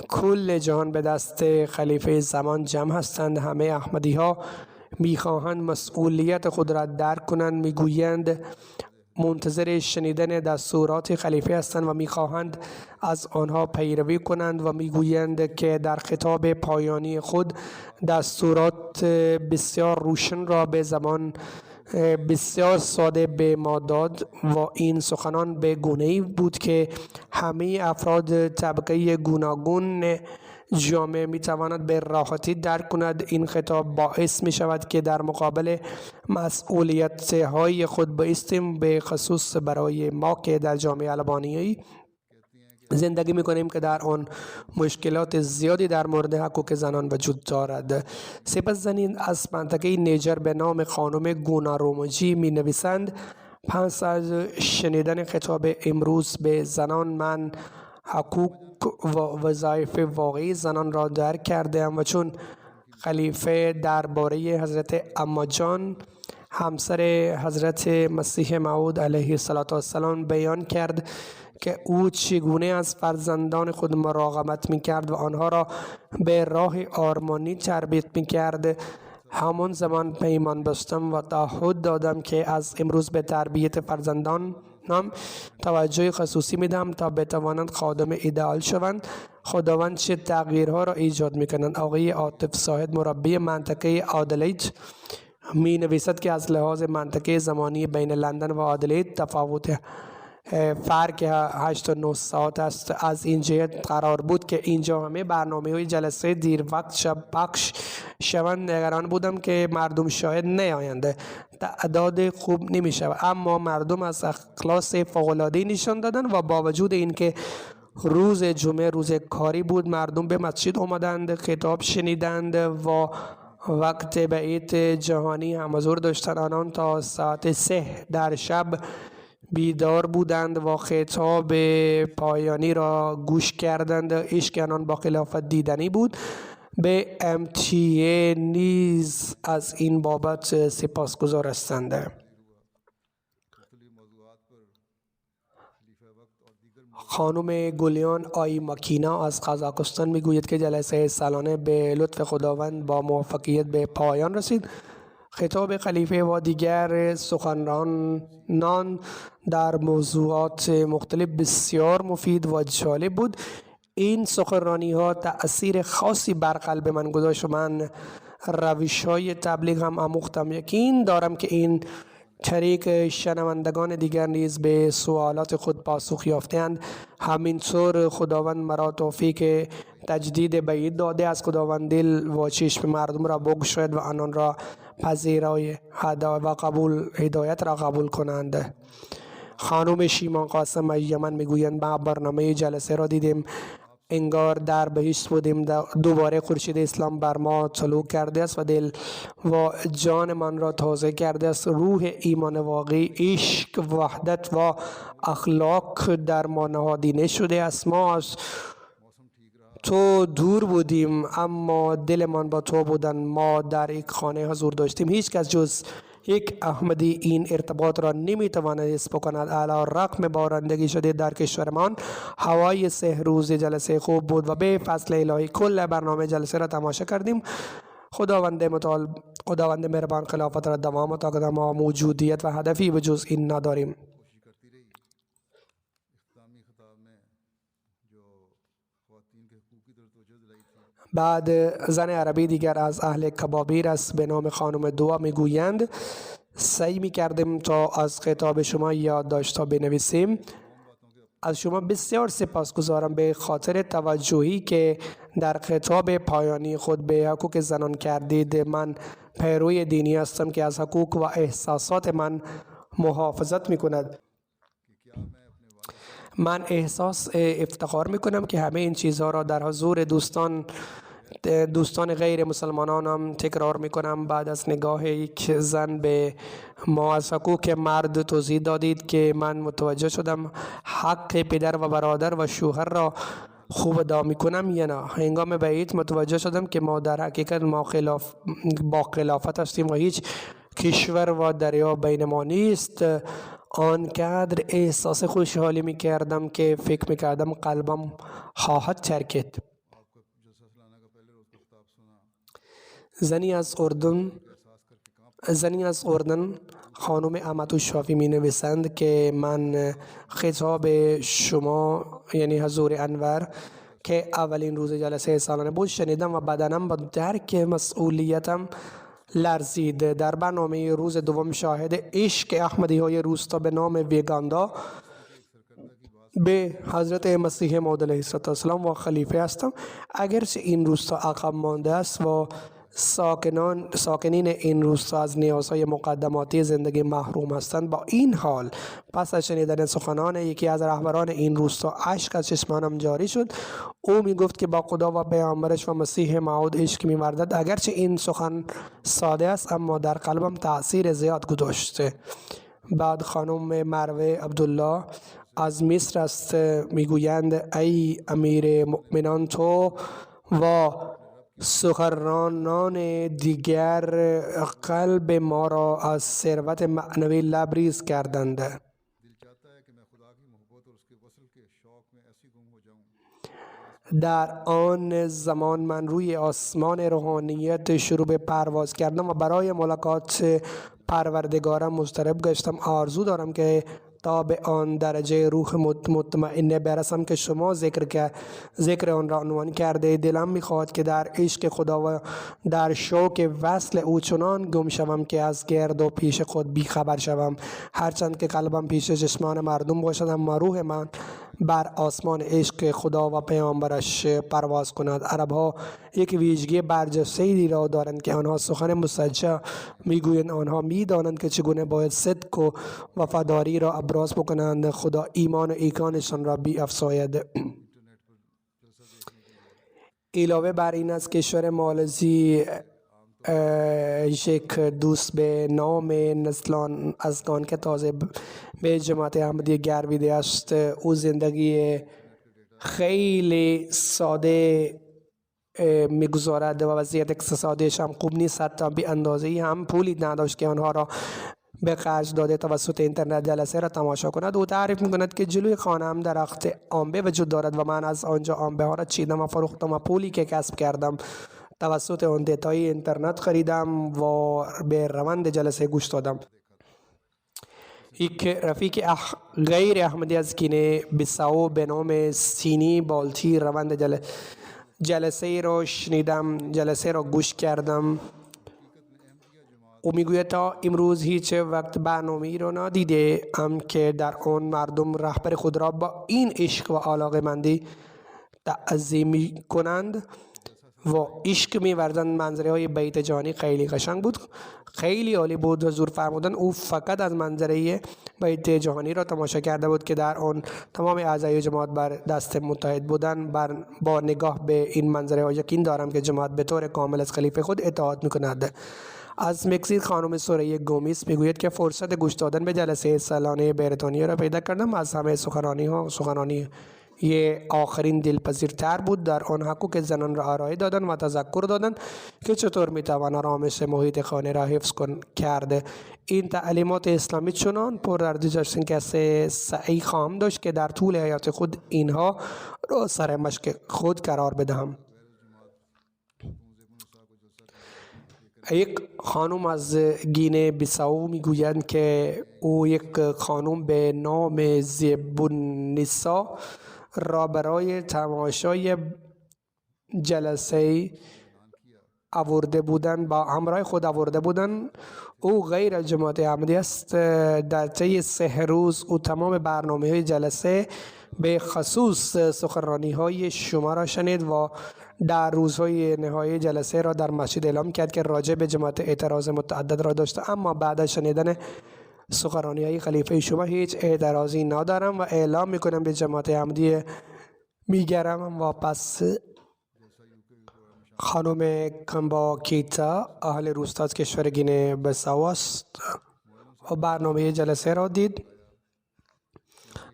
کل جهان به دست خلیفه زمان جمع هستند. همه احمدی ها میخواهند مسئولیت خود را درک کنند، میگویند منتظر شنیدن دستورات خلیفه هستند و میخواهند از آنها پیروی کنند و میگویند که در خطاب پایانی خود دستورات بسیار روشن را به زمان بسیار ساده به ما داد و این سخنان به گونه‌ای بود که همه افراد طبقه گوناگون جامعه می تواند به راحتی درک کند. این خطاب باعث می شود که در مقابل مسئولیت های خود بایستیم، به خصوص برای ما که در جامعه البانیایی زندگی میکنیم که در آن مشکلات زیادی در مورد حقوق زنان وجود دارد. سپس زنین از منطقه نیجر به نام خانم گونارومجی می نویسند: پس از شنیدن خطاب امروز به زنان، من حقوق و وظایف واقعی زنان را درک کردم و چون خلیفه درباره حضرت اما جان همسر حضرت مسیح موعود علیه السلام بیان کرد که او چگونه از فرزندان خود مراقبت می‌کرد و آنها را به راه آرمانی تربیت می‌کرد، همان زمان پیمان بستم و تعهد دادم که از امروز به تربیت فرزندانم توجه خصوصی میدم تا بتوانند خادم ایدئال شوند. خداوند چه تغییرها را ایجاد می‌کنند. آقای عاطف صاحب مربی منطقه آدلید می نویسد که از لحاظ منطقه زمانی بین لندن و آدلید تفاوت فرق 8 و 9 ساعت است. از این جهت قرار بود که اینجا همه برنامه‌های جلسه دیر وقت شب پخش شوند. نگران بودم که مردم شاید نیایند، تعداد خوب نمی شود، اما مردم از اخلاص فوق‌العاده‌ای نشان دادند و با وجود اینکه روز جمعه روز کاری بود، مردم به مسجد آمدند، خطاب شنیدند و وقت بعید جهانی هم حضور داشتند. آنان تا ساعت 3 در شب بیدار بودند و خطاب پایانی را گوش کردند. عشق آنان با خلافت دیدنی بود. به MTA نیز از این بابت سپاسگزار هستند. خانم گلیان آی ماکینا از قزاقستان میگوید که جلسه سالانه به لطف خداوند با موفقیت به پایان رسید. خطاب خلیفه و دیگر سخنرانان در موضوعات مختلف بسیار مفید و جالب بود. این سخنرانی ها تأثیر خاصی بر قلب من گذاشت و من روش های تبلیغ هم آموختم. یقین دارم که این طریق شنوندگان دیگر نیز به سوالات خود پاسخ یافتند. همینطور خداوند مرا توفیق تجدید بیعت داده از خداوند دل و چشم مردم را بگشاید و آنان را پذیرای هدایت را قبول کنند. خانم شیما قاسم از یمن میگویند ما برنامه جلسه را دیدیم، انگار در بهشت بودیم. دوباره خورشید اسلام بر ما طلوع کرده است و دل و جان من را تازه کرده است. روح ایمان واقعی، عشق، وحدت و اخلاق در ما نهادینه شده است. ما از تو دور بودیم اما دلمان با تو بودن. ما در یک خانه حضور داشتیم. هیچ کس جز یک احمدی این ارتباط را نمیتواند حس بکند. علی رغم بارندگی شده در کشورمان، هوای 3 روز جلسه خوب بود و به فضل الهی کل برنامه جلسه را تماشا کردیم. خداوند متعال، خداوند مهربان خلافت را دوام عطا کنه. ما موجودیت و هدفی به جز این نداریم. بعد زن عربی دیگر از اهل کبابیر است به نام خانم دعا میگویند سعی میکردیم تا از خطاب شما یادداشت‌ها بنویسیم. از شما بسیار سپاسگزارم به خاطر توجهی که در خطاب پایانی خود به حقوق زنان کردید. من پیروی دینی هستم که از حقوق و احساسات من محافظت میکند. من افتخار میکنم که همه این چیزها را در حضور دوستان غیر مسلمانانم تکرار میکنم. بعد از نگاه یک زن به ما از حقوق مرد توضیح دادید که من متوجه شدم حق پدر و برادر و شوهر را خوب ادا میکنم یا نه. هنگام بیعت متوجه شدم که ما در حقیقت با خلافت هستیم و هیچ کشور و دریا بین ما نیست. آنقدر احساس خوشحالی می کردم که فکر می کردم قلبم خواهد چرخید. زنی از اردن خانم احمد شافی می نویسند که من خطاب شما یعنی حضور انور که اولین روز جلسه سالانه بود شنیدم و بدنم با درک مسئولیتم لرزید. در برنامه روز دوم شاهد عشق احمدی های روستا به نام ویگاندا به حضرت مسیح موعود علیه السلام و خلیفه هستم. اگرچه این روستا عقب مانده است و ساکنین این روستا از نیازهای مقدماتی زندگی محروم هستند، با این حال پس از شنیدن سخنان یکی از رهبران این روستا اشک از چشمانم جاری شد. او می گفت که با خدا و پیامبرش و مسیح موعود عشق می ورزد. اگرچه این سخن ساده است اما در قلبم تأثیر زیاد گذاشته. بعد خانم مروه عبدالله از مصر است میگویند ای امیر مؤمنان، تو و سخنرانان دیگر قلب ما را از ثروت معنوی لبریز کردند. در آن زمان من روی آسمان روحانیت شروع به پرواز کردم و برای ملاقات پروردگارم مضطرب گشتم. آرزو دارم که تا به آن درجه روح مطمئنه برسم که شما ذکر آن را عنوان کرده. دلم میخواد که در عشق خدا و در شوق وصل او چنان گم شوم که از گرد و پیش خود بیخبر شوم. هرچند که قلبم پیش چشمان مردم باشد اما روح من بر آسمان عشق خدا و پیامبرش پرواز کند. عرب ها یک ویژگی برجسته‌ای را دارند که آنها سخن مسجع میگویند. آنها میدانند که چگونه باید صدق و وفاداری را ابراز بکنند. خدا ایمان و ایکانشان را بیافزاید. علاوه بر این است کشور مالزی یک دوست به نام نسلان ازگان که تازه به جماعت احمدی گرویده است. او زندگی خیلی ساده میگذارد و وضعیت اقتصادیش هم خوب نیست. حتی به اندازه‌ای هم پولی نداشت که آنها را به خرج داده توسط اینترنت جلسه را تماشا کند. او تعریف می‌کند که جلوی خانه‌ام درخت آنبه وجود دارد و من از آنجا آنبه ها را چیدم و فروختم و پولی که کسب کردم توسط آن دیتای اینترنت خریدم و به روند جلسه گوش دادم. یک رفیق غیر احمدی از گینه بیساو به نام سینی بالتی روند جلسه را شنیدم، جلسه را گوش کردم. او میگوید تا امروز هیچ وقت برنامه‌ای را ندیده ام که در آن مردم رهبر خود را با این عشق و علاقه‌مندی تعظیم کنند و عشق می‌ورزند. منظره های بیت جانی خیلی قشنگ بود، خیلی عالی بود. حضور فرمودن او فقط از منظره بیت جهانی را تماشا کرده بود که در آن تمام اعضای جماعت بر دست متحد بودند. با نگاه به این منظره ها یقین دارم که جماعت به طور کامل از خلیفه خود اطاعت می‌کند. از مکزیک خانم سوره گومیس میگوید که فرصت گوش دادن به جلسه سالانه بریتانیا را پیدا کردم. از همه سخنرانی یه آخرین دلپذیرتر بود. در آن حقوق زنان را ارائه دادن و تذکر دادن که چطور میتوان آرامش محیط خانه را حفظ کرده. این تعلیمات اسلامی چنان پردرد داشتند که سعی خواهم داشت که در طول حیات خود اینها را سر مشق خود قرار بدهم. یک خانم از گینه بیساو میگویند که او یک خانم به نام زیبونیسا را برای تماشای جلسه آورده بودند، با همراه خود آورده بودند. او غیر از جماعت احمدی است. در طی 3 روز او تمام برنامه جلسه به خصوص سخنرانی های شما را شنید و در روزهای نهایی جلسه را در مسجد اعلام کرد که راجع به جماعت اعتراض متعدد را داشته، اما بعد از شنیدن سخنرانی های خلیفه شما هیچ اعتراضی ندارم و اعلام میکنم به جماعت احمدی میگرم. و پس خانم کمبا کیتا اهل روستا از کشور گینه بیساو است و برنامه جلسه را دید.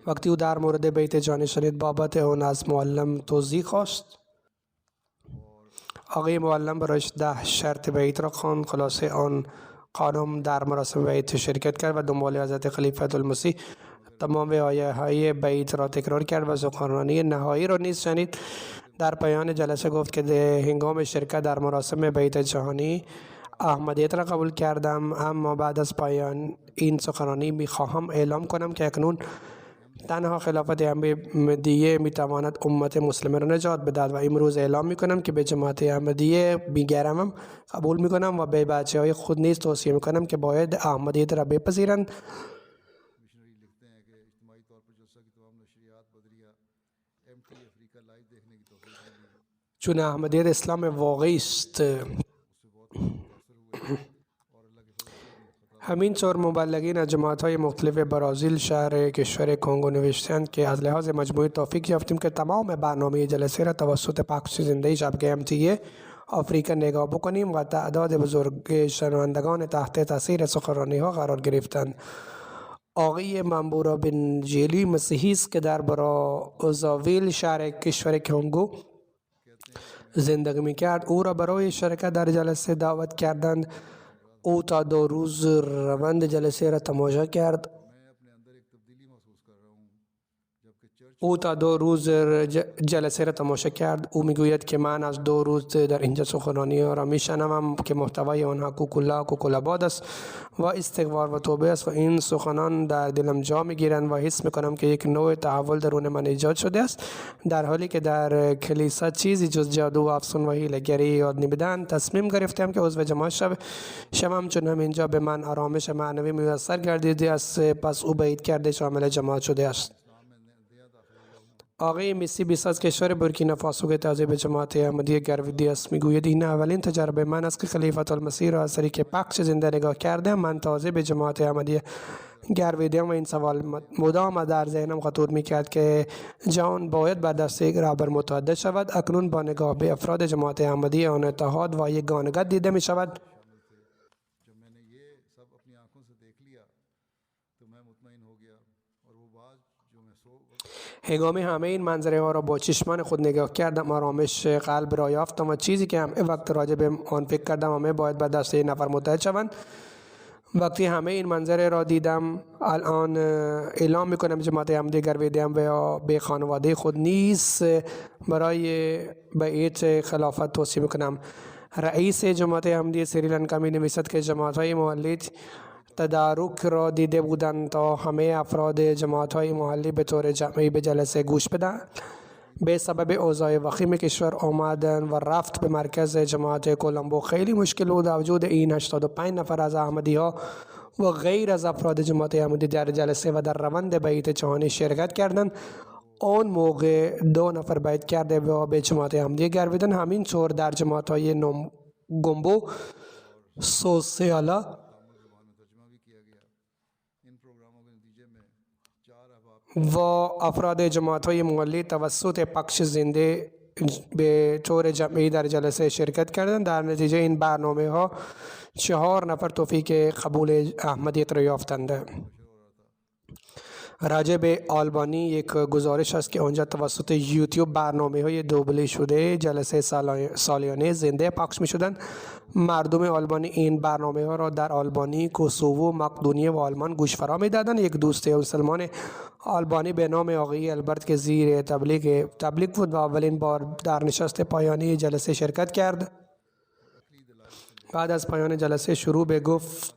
وقتی او در مورد بیت جانی شنید بابت اون از معلم توضیح خواست. آقای معلم برایش 10 شرط بیت را خواند. خلاصه آن خانم در مراسم بیت شرکت کرد و دنبال حضرت خلیفه المسیح تمام آیه های بیت را تکرار کرد و سخنرانی نهایی را نیز شنید. در پایان جلسه گفت که هنگام شرکت در مراسم بیت جهانی احمدیت را قبول کردم، اما بعد از پایان این سخنرانی میخواهم اعلام کنم که اکنون تنها خلافت احمدیه میتواند امت مسلمه را نجات بدهد و امروز اعلام میکنم که به جماعت احمدیه بیگرمم قبول میکنم و به بچه های خود نیز توصیه میکنم که باید احمدیت را بپذیرند. چون احمدیت اسلام واقعی است. همین طور مبلغین از جماعت‌های مختلف برزیل شهر کشور کنگو نوشتند که از لحاظ مجموعی توفیق یافتیم که تمام برنامه جلسه را توسط پخش زنده شبکه امتیه آفریقا نگاه بکنیم و تعداد بزرگ شنوندگان تحت تاثیر سخنرانی‌ها قرار گرفتند. آقای منبورا بن جیلی مسیحی است که در برازاویل شهر کشور کنگو زندگی می‌کرد. او را برای شرکت در جلسه دعوت کردند. او تا 2 روز روند جلسه را تماشا کرد. او میگوید که من از 2 روز در اینجا سخنرانی را میشنوم که محتوای آنها کوکولاباد است و استغفار و توبه است و این سخنان در دلم جا میگیرند و حس میکنم که یک نوع تحول درون من ایجاد شده است، در حالی که در کلیسا چیزی جز جادو و افسون و حیله‌گری یاد نمیدهند. تصمیم گرفتم که عضو جماعت شوم چون همینجا به من آرامش معنوی میسر گردیده است. پس او بیعت کرده شامل جماعت شده است. آقای میسی بیس از کشور بورکینافاسو که تازه به جماعت احمدیه گرویده است میگوید این اولین تجربه من است که خلیفه المسیح را از طریق پخش زنده نگاه کردم. من تازه به جماعت احمدیه گرویدم و این سوال مدام در ذهنم خطور میکرد که جهان باید بر دست یک رهبر متحد شود. اکنون با نگاه به افراد جماعت احمدیه آن اتحاد و یگانگی دیده می شود. هنگام همه این منظره ها را با چشمان خود نگاه کردم، آرامش قلب را یافتم و چیزی که همه وقت راجع به آن فکر کردم همه باید بر دست یک نفر متحد شوند. وقتی همه این منظره را دیدم الان اعلام میکنم جماعت احمدی گرویدیم و به خانواده خود نیز برای بیعت خلافت توصیه میکنم. رئیس جماعت احمدی سریلانکا می نویسد که جماعت های مولد تدارک را دیده بودند تا همه افراد جماعت های محلی به طور جمعی به جلسه گوش بدهند. به سبب اوضاع وخیم کشور آمدن و رفت به مرکز جماعت کولمبو خیلی مشکل بود. وجود این 85 نفر از احمدی ها و غیر از افراد جماعت احمدی در جلسه و در روند بیعت جهانی شرکت کردند. آن موقع 2 نفر بیعت کرده و به جماعت احمدی گرویدن. همین طور در جماعت های گمبو، سوسیالا و افراد جماعت های محلی توسط پخش زنده به طور جمعی در جلسه شرکت کردند. در نتیجه این برنامه ها 4 نفر توفیق قبول احمدیت را یافتند. راجع به آلبانی یک گزارش است که آنجا توسط یوتیوب برنامه های دوبله شده جلسه سالیانه زنده پخش می شدند. مردم آلبانی این برنامه ها را در آلبانی، کوسوو، مقدونیه و آلمان گوش فرا می دادند. یک دوست مسلمان آلبانی به نام آقای البرت که زیر تبلیغ بود و اولین بار در نشست پایانی جلسه شرکت کرد. بعد از پایان جلسه شروع به گفت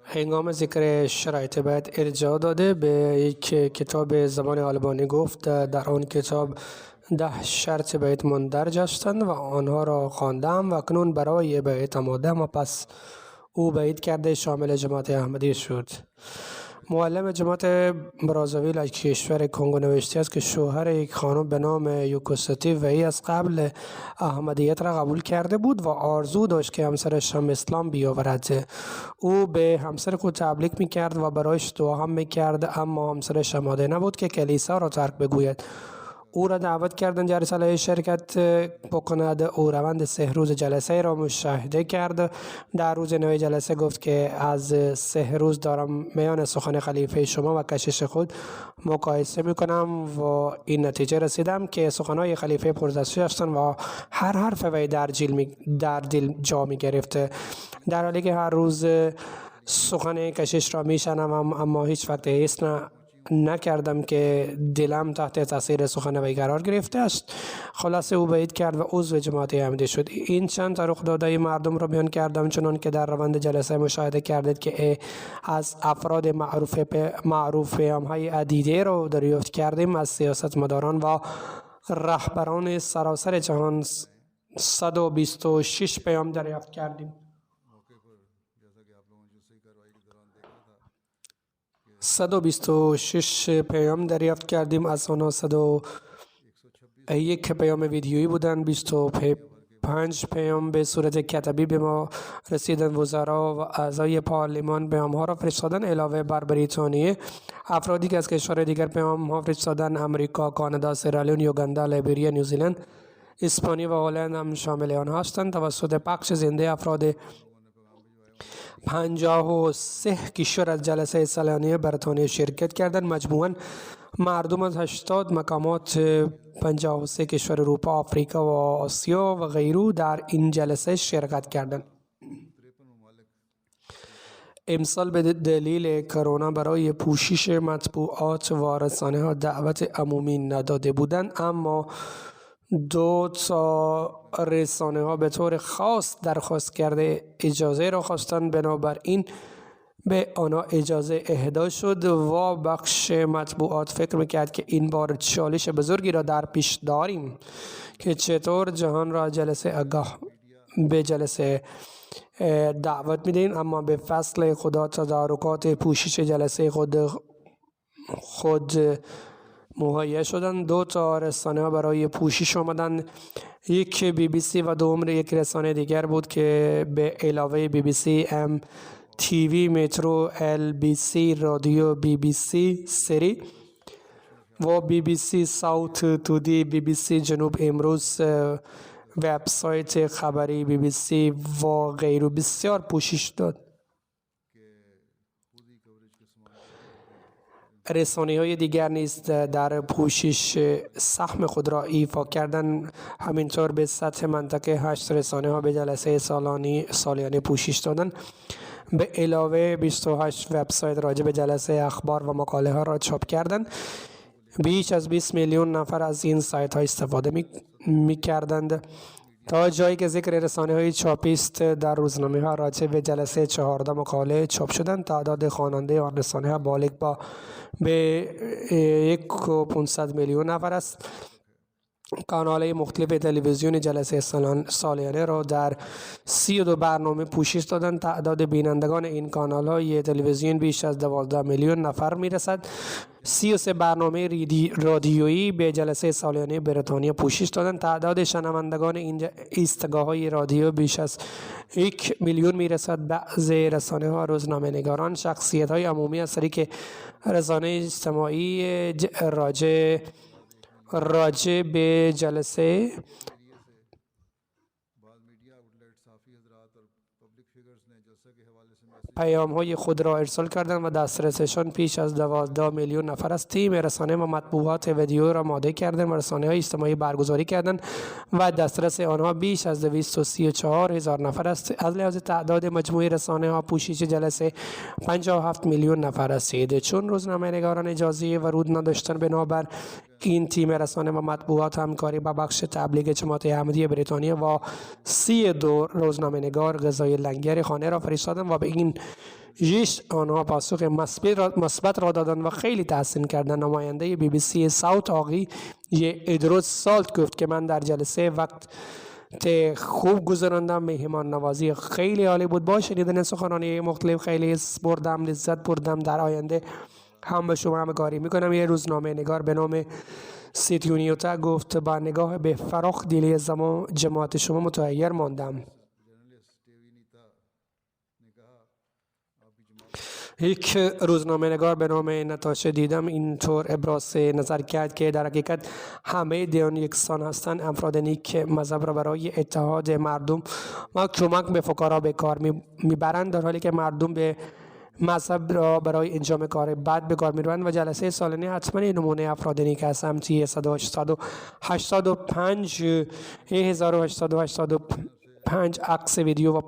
هنگام ذکر شرایط بیعت ارجاع داده به یک کتاب زبان آلبانی گفت در آن کتاب 10 شرط بیعت مندرج هستند و آنها را خواندم و اکنون برای بیعت آماده‌ام و پس او بیعت کرده شامل جماعت احمدی شد. معلم جماعت برازاویل از کشور کنگو نوشته است که شوهر یک خانم به نام یوکوستی وی از قبل احمدیت را قبول کرده بود و آرزو داشت که همسرش هم اسلام بیاورد. او به همسر خود تبلیغ میکرد و برایش دعا هم میکرد، اما همسرش آماده نبود که کلیسا را ترک بگوید. او را دعوت کردند در رساله شرکت بکند. او روند 3 روز جلسه را مشاهده کرد. در روز نوی جلسه گفت که از 3 روز دارم میان سخن خلیفه شما و کشش خود مقایسه میکنم و این نتیجه رسیدم که سخنهای خلیفه پرزشی هستند و هر حرف وی در دل جا می گرفت. در حالی که هر روز سخن کشش را میشنوم اما هیچ وقت حس نکردم که دلم تحت تاثیر سخن وی قرار گرفته است. خلاصه او بیعت کرد و عضو جماعت احمدی شد. این چند تا رخ داده مردم را بیان کردم، چنان که در روند جلسه مشاهده کردید که از افراد معروف پیام‌های عدیده را دریافت کردیم. از سیاستمداران و رهبران سراسر جهان 126 پیام دریافت کردیم. 126 پیام دریافت کردیم. از آنها 101 پیام ویدیویی بودند. 25 پیام به صورت کتبی به ما رسیدن. وزرا و اعضای پارلمان پیام ها را فرستادن. علاوه بر بریتانیه افرادی که از کشور دیگر پیام ها فرستادن، امریکا، کانادا، سرالئون، یوگاندا، لیبریا، نیوزیلند، اسپانیا و هلند هم شامل آنها هستند. توسط پخش زنده افراد 53 کشور از جلسه سالیانه بریتانیا شرکت کردند. مجموعاً مردم از 80 مقامات 53 کشور اروپا، آفریقا و آسیا و غیره در این جلسه شرکت کردند. امسال به دلیل کرونا برای پوشش مطبوعات و رسانه ها دعوت عمومی نداده بودند، اما 2 تا رسانه ها به طور خاص درخواست کرده اجازه را خواستند. بنابراین به آنها اجازه اهدا شد و بخش مطبوعات فکر میکرد که این بار چالش بزرگی را در پیش داریم که چطور جهان را به جلسه دعوت میدین، اما به فصل خدا تدارکات پوشش جلسه خود مهیا شدن. 2 تا رسانه ها برای پوشش آمدن. یک BBC و دوم یک رسانه دیگر بود که به علاوه BBC MTV، مترو، LBC رادیو، BBC سری و BBC ساوت تودی، BBC جنوب امروز، وبسایت خبری BBC و غیره بسیار پوشش داد. رسانه‌های دیگر نیز در پوشش سهم خود را ایفا کردند. همینطور به سطح منطقه 8 رسانه‌ها به جلسه سالیانه پوشش دادند. به علاوه 28 وبسایت راجع به جلسه اخبار و مقاله ها را چاپ کردند. بیش از 20 میلیون نفر از این سایت ها استفاده می کردند. تا جایی که ذکر رسانه های چاپیست در روزنامه ها راجع به جلسه 14 مقاله چاپ شدند. تعداد خواننده آن رسانه ها بالغ به 1.5 میلیون نفر است. کانال‌های مختلف تلویزیون جلسه سالیانه را در 32 برنامه پوشش دادند. تعداد بینندگان این کانال‌های تلویزیون بیش از 12 میلیون نفر می‌رسد. 33 برنامه رادیویی به جلسه سالیانه بریتانیا پوشش دادند. تعداد شنوندگان این ایستگاه‌های رادیو بیش از 1 میلیون می‌رسد. بعضی رسانه‌ها، روزنامه‌نگاران، شخصیت‌های عمومی از طریق رسانه اجتماعی راجع به جلسه پیام‌های خود را ارسال کردند و دسترسشان بیش از 12 میلیون نفر است. تیم رسانه و مطبوعات ویدیو را آماده کردند و رسانه‌های اجتماعی برگزاری کردند و دسترس آنها بیش از 234 هزار نفر است. از لحاظ تعداد مجموعی رسانه‌ها پوشش جلسه 57 میلیون نفر رسید. چون روزنامه‌نگاران اجازه ورود نداشتند، بنابر این تیم رسانه و مطبوعات همکاری با بخش تبلیغ جماعت احمدی بریتانیا و 32 روزنامه‌نگار غذای لنگر خانه را فرستادند و به این جشن آنها پاسخ مثبت را دادند و خیلی تحسین کردند. نماینده BBC ساوت آقای ادروس سالت گفت که من در جلسه وقت خوب گذراندم. مهمان نوازی خیلی عالی بود. با شنیدن سخنرانی مختلف خیلی لذت بردم. در آینده هم به شما همکاری میکنم. یه روزنامه نگار به نام سیتیونیوتا گفت با نگاه به فراخ دلی جماعت شما متحیر ماندم. یک روزنامه نگار به نام نتاشا دیدم اینطور ابراز نظر کرد که در حقیقت همه دیان یکسان هستند. افراد نیک مذهب را برای اتحاد مردم و کمک به فقرا به کار میبرند، در حالی که مردم به مذهب را برای انجام کار بد به کار می‌برند. و جلسه سالیانه حتما نمونه افراد نیک است. سمتی 1885 عکس، ویدیو و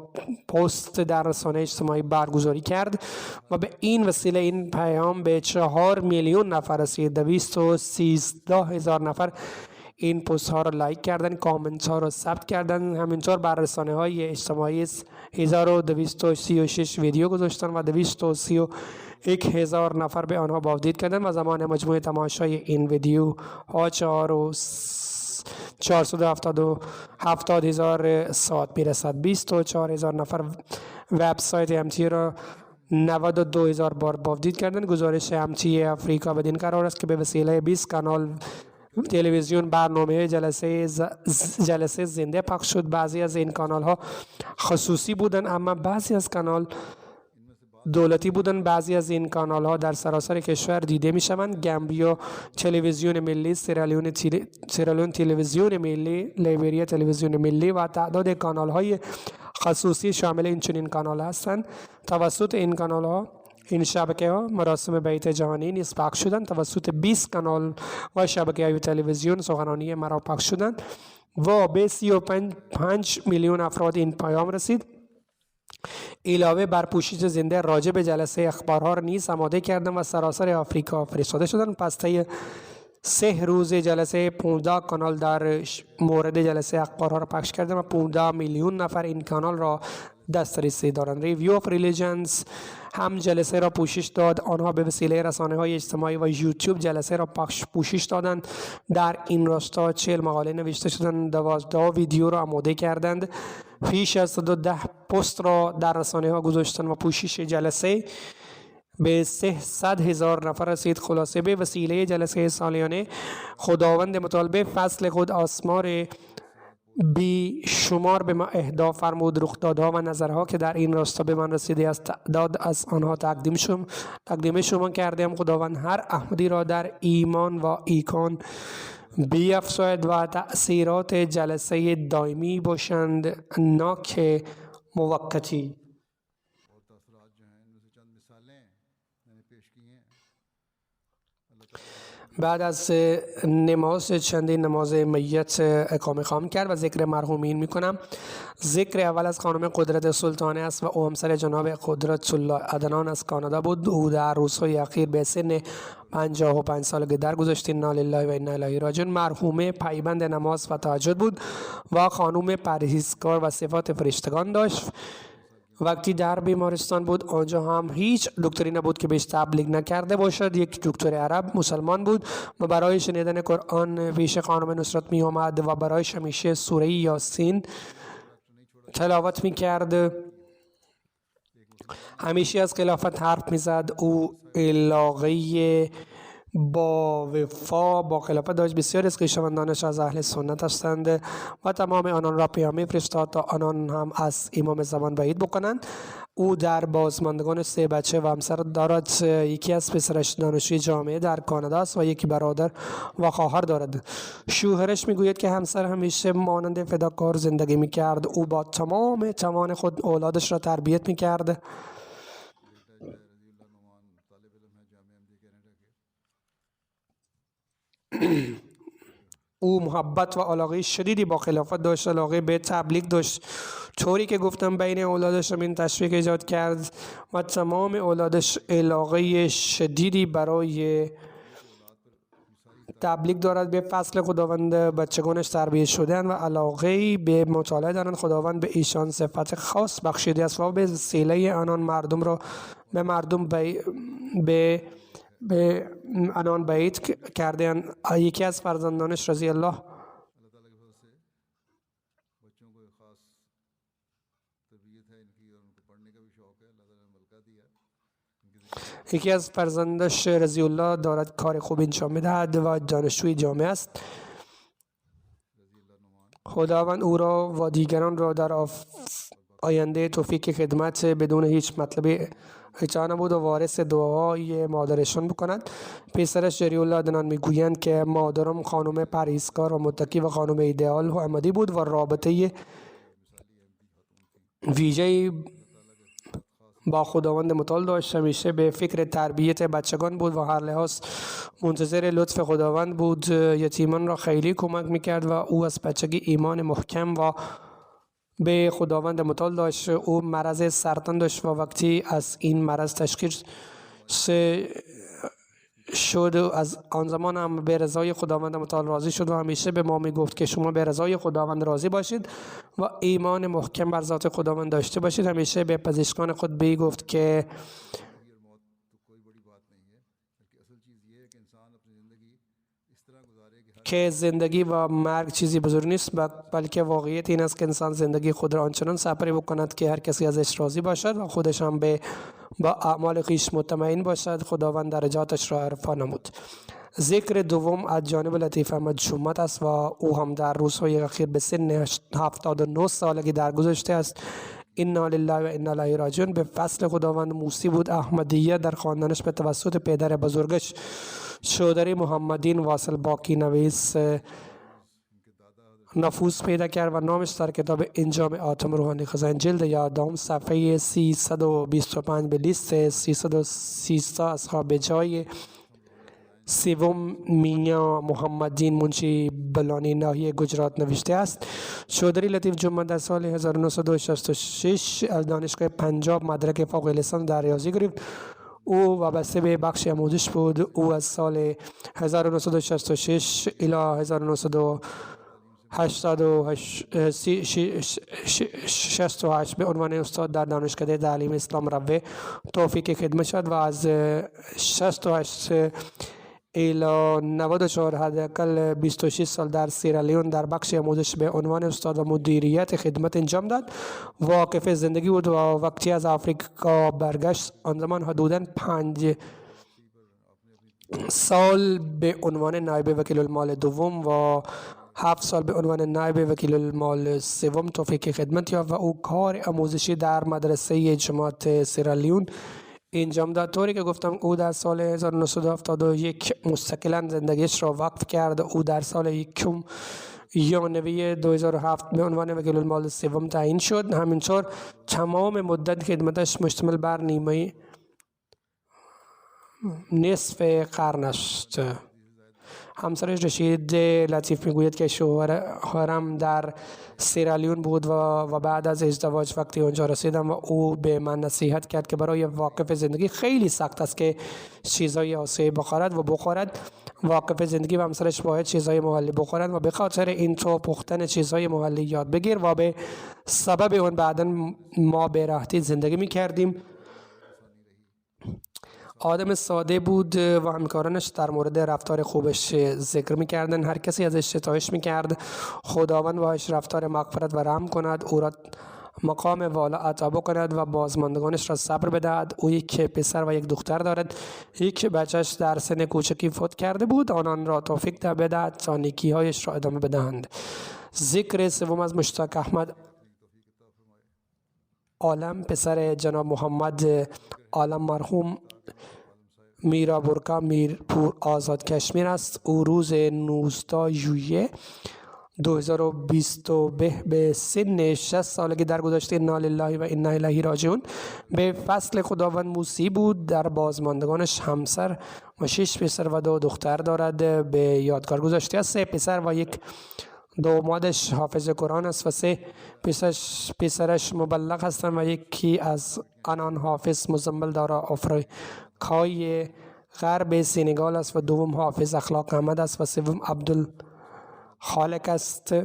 پست در رسانه اجتماعی برگزاری کرد و به این وسیله این پیام به 4 میلیون نفر رسید. 213 هزار نفر این پست ها را لایک کردن، کامنت ها را ثبت کردن. همینطور بر رسانه های اجتماعی 1236 ویدیو گذاشتن و 231 هزار نفر به آنها بازدید کردن و زمان مجموع تماشای این ویدیو ها 470 هزار ساعت میرسد. 24 هزار نفر وبسایت امتی را 92 هزار بار بازدید کردن. گزارش امتی آفریقا بدین قرار است که به وسیله 20 کانال تلویزیون برنامه جلسه زنده پخش شد. بعضی از این کانال ها خصوصی بودند، اما بعضی از کانال دولتی بودند. بعضی از این کانال ها در سراسر کشور دیده می شوند. گامبیا تلویزیون ملی، سیرالئون تلویزیون ملی، لیبریا تلویزیون ملی و تعداد کانال های خصوصی شامل این چنین کانال هستند. توسط این کانال ها، این شبکه ها، مراسم بیت جهانی نیز پخش شدند. توسط 20 کانال و شبکه های تلویزیون سخنرانی مرا پخش شدند و به 35 میلیون افراد این پیام رسید. علاوه بر پوشش زنده راجع به جلسه اخبارها را نیز آماده کردم و سراسر آفریقا فرستاده شدند. پس طی 3 روز جلسه 15 کانال در مورد جلسه اخبارها را پخش کردم و 15 میلیون نفر این کانال را دسترسی دارند. ریویو آف ریلیجنز هم جلسه را پوشش داد. آنها به وسیله رسانه‌های اجتماعی و یوتیوب جلسه را پوشش دادند. در این راستا 40 مقاله نوشته شدند، 12 ویدیو را آماده کردند، بیش از 110 پست را در رسانه‌ها گذاشتند و پوشش جلسه به 300 هزار نفر رسید. خلاصه به وسیله جلسه سالیانه خداوند متعال فضل خود آثمار بی شمار به ما اهدا فرمود. رخدادها و نظرها که در این راستا به من رسیده است، تعداد از آنها تقدیم شما کردم. خداوند هر احمدی را در ایمان و ایکان بیفزاید و تأثیرات جلسه دائمی باشند، نه که موقتی. بعد از نماز چندین نماز میت اقامه خواهم کرد و ذکر مرحومین میکنم. ذکر اول از خانم قدرت سلطانی است و او همسر جناب قدرت الله عدنان از کانادا بود. او در روزهای اخیر به سن 55 سالگی درگذشت. انا لله و انا الیه راجعون. مرحومه پایبند نماز و تهجد بود و خانم پرهیزکار و صفات فرشتگان داشت. وقتی در بیمارستان بود آنجا هم هیچ دکتری نبود که بهش تبلیغ نکرده باشد. یک دکتر عرب مسلمان بود و برای شنیدن قرآن پیش خانم نصرت می آمد و برایش همیشه سوره یاسین تلاوت می کرد. همیشه از خلافت حرف می زد. او علاقه با وفا با خلافت داشت. بسیار از خویشاوندانش از اهل سنت هستند و تمام آنان را پیامی فرستاد تا آنان هم از امام زمان بعید بکنند. او در بازماندگان 3 بچه و همسر دارد. یکی از پسرش دانشجوی جامعه در کانادا است و یک برادر و خواهر دارد. شوهرش میگوید که همسر همیشه مانند فداکار زندگی میکرد. او با تمام توان خود اولادش را تربیت میکرد. او محبت و علاقه شدیدی با خلافت داشت. علاقه به تبلیغ داشت، طوری که گفتم بین اولادش این تشویق ایجاد کرد و تمام اولادش علاقه شدیدی برای تبلیغ دارد. به فضل خداوند بچگانش تربیت شدن و علاقه به مطالعه دارند. خداوند به ایشان صفت خاص بخشیده است و به وسیله آنان مردم را به مردم به آنان بعید کردن. یکی از فرزندانش رضی الله رضی الله دارد کار خوب انجام می‌دهد و دانشجوی جامعه است. خداوند او را و دیگران را در آینده توفیق خدمت بدون هیچ مطلب اچانه بود و وارث دعای مادرشان بکند. پسرش جری الله عدنان میگویند که مادرم خانم پرهیزکار و متقی و خانم ایدئال و احمدی بود و رابطه ویژه‌ای با خداوند متعال داشت. همیشه به فکر تربیت بچگان بود و هر لحاظ منتظر لطف خداوند بود. یتیمان را خیلی کمک میکرد و او از بچگی ایمان محکم و به خداوند متعال داشت. او مرض سرطان داشت و وقتی از این مرض تشخیص شد از آن زمان هم به رضای خداوند متعال راضی شد و همیشه به ما می گفت که شما به رضای خداوند راضی باشید و ایمان محکم بر ذات خداوند داشته باشید. همیشه به پزشکان خود بی گفت که زندگی و مرگ چیزی بزرگ نیست، بلکه واقعیت این است که انسان زندگی خود را آنچنان سپری بکند که هر کسی ازش راضی باشد و خودش هم با اعمال خویش مطمئن باشد. خداوند درجاتش را ارفع نمود. ذکر دوم از جانب لطیف احمد جومت است و او هم در روزهای اخیر به سن 79 سالگی درگذشته است. انا لله و انا الیه راجعون. به فضل خداوند موسی بود احمدیه در خاندانش به توسط پدر بزرگش چودری محمدین واصل باقی نویس نفوذ پیدا کرد و نامش در کتاب انجام آتم روحانی خزان جلد 11 صفحه 325 به لیست 313 اصحاب جای سوم میاں محمدین منشی بلانی ناحیه گجرات نوشته است. چودری لطیف جومت در سال 1966 از دانشگاه پنجاب مدرک فوق لیسانس در ریاضی گرفت. او وابسته به بخش آموزش بود. او از سال 1966 الی 1968 به عنوان استاد در دانشکده تعلیم اسلام روه توفیق خدمت شد و از 68 الی 94 حداقل 26 سال در سیرالیون در بخش آموزش به عنوان استاد و مدیریت خدمت انجام داد. واقف زندگی بود و وقتی از آفریقا برگشت آن زمان حدوداً 5 سال به عنوان نایب وکیل المال دوم و 7 سال به عنوان نایب وکیل المال سوم توفیق خدمت یافت و او کار آموزشی در مدرسه جماعت سیرالیون انجام داد. طوری که گفتم او در سال 1971 مستقلاً زندگیش را وقف کرد. او در سال ژانویه 2007 به عنوان وکیل المال سوم تعیین شد. همینطور تمام مدت خدمتش مشتمل بر نصف قرن است. همسرش رشید لطیف میگوید که شوهرم در سیرالیون بود و بعد از ازدواج وقتی اونجا رسیدم و او به من نصیحت کرد که برای واقف زندگی خیلی سخت است که چیزای آسیایی بخورد. واقف زندگی و همسرش باید چیزهای محلی بخورند و به خاطر این تو پختن چیزهای محلی یاد بگیر و به سبب اون بعدا ما به راحتی زندگی میکردیم. آدم ساده بود و همکارانش در مورد رفتار خوبش ذکر میکردن. هر کسی ازش ستایش میکرد. خداوند باش رفتار مغفرت و رحم کند، او را مقام والا عطا بکند و بازماندگانش را صبر بدهد. او یک پسر و یک دختر دارد. یک بچهش در سن کوچکی فوت کرده بود. آنان را توفیق بدهد تا نیکی‌هایش را ادامه بدهند. ذکر سوم از مشتاق احمد عالم پسر جناب محمد عالم مرحوم میرا برکا میرپور آزاد کشمیر است. او روز 19 ژوئیه 2020 به سن 60 سالگی درگذشت. انا لله و انا الیه راجعون. به فضل خداوند موسی بود. در بازماندگانش همسر و 6 پسر و 2 دختر دارد. به یادگار گذاشته است. 3 پسر و 1 دومادش حافظ قرآن است و 3 پسرش مبلغ هستند و یکی از آنان حافظ مزمل دارا آفریقای غرب سنگال است و دوم حافظ اخلاق احمد است و سوم عبدالخالق است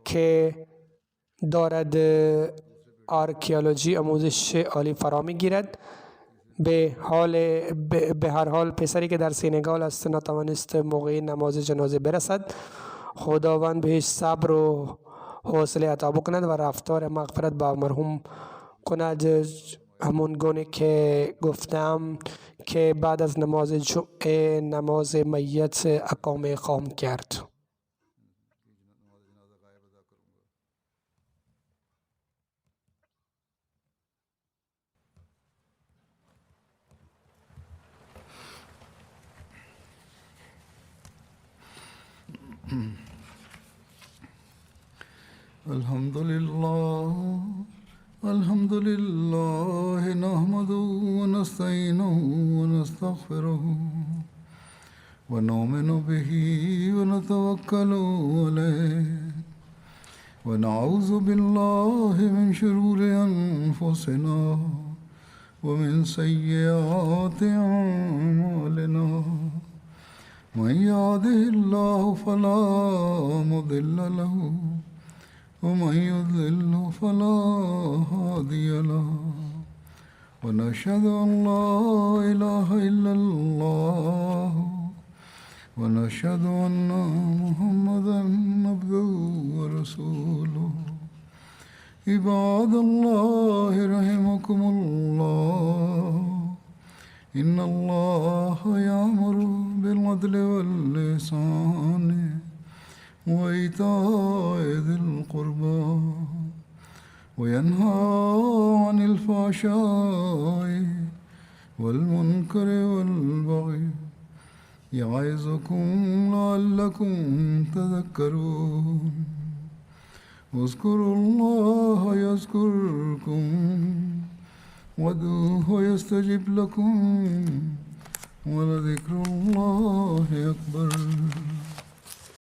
که دارد آرکیولوژی آموزش عالی فرا میگیرد. به هر حال پسری که در سنگال است نتوانست موقع نماز جنازه برسد. خداوند بهش صبر و حوصله عطا بکند و رفتار مغفرت با مرحوم کند. همون گونه که گفتم که بعد از نماز جمعه نماز میت اقامه خام کرد. الحمد لله نحمده ونستعينه ونستغفره ونؤمن به ونتوكل عليه ونعوذ بالله من شرور أنفسنا ومن سيئات أعمالنا من يهده الله فلا مضل له ومن يضلل فلا هادي له ونشهد أن لا إله إلا الله ونشهد أن محمدا عبده ورسوله عباد الله رحمكم الله إن الله يأمر بالعدل والإحسان وإيتاء ذي القربى وينهى عن الفحشاء والمنكر والبغي يعظكم لعلكم تذكرون اذكروا الله يذكركم وادعوه يستجب لكم ولذكر الله أكبر.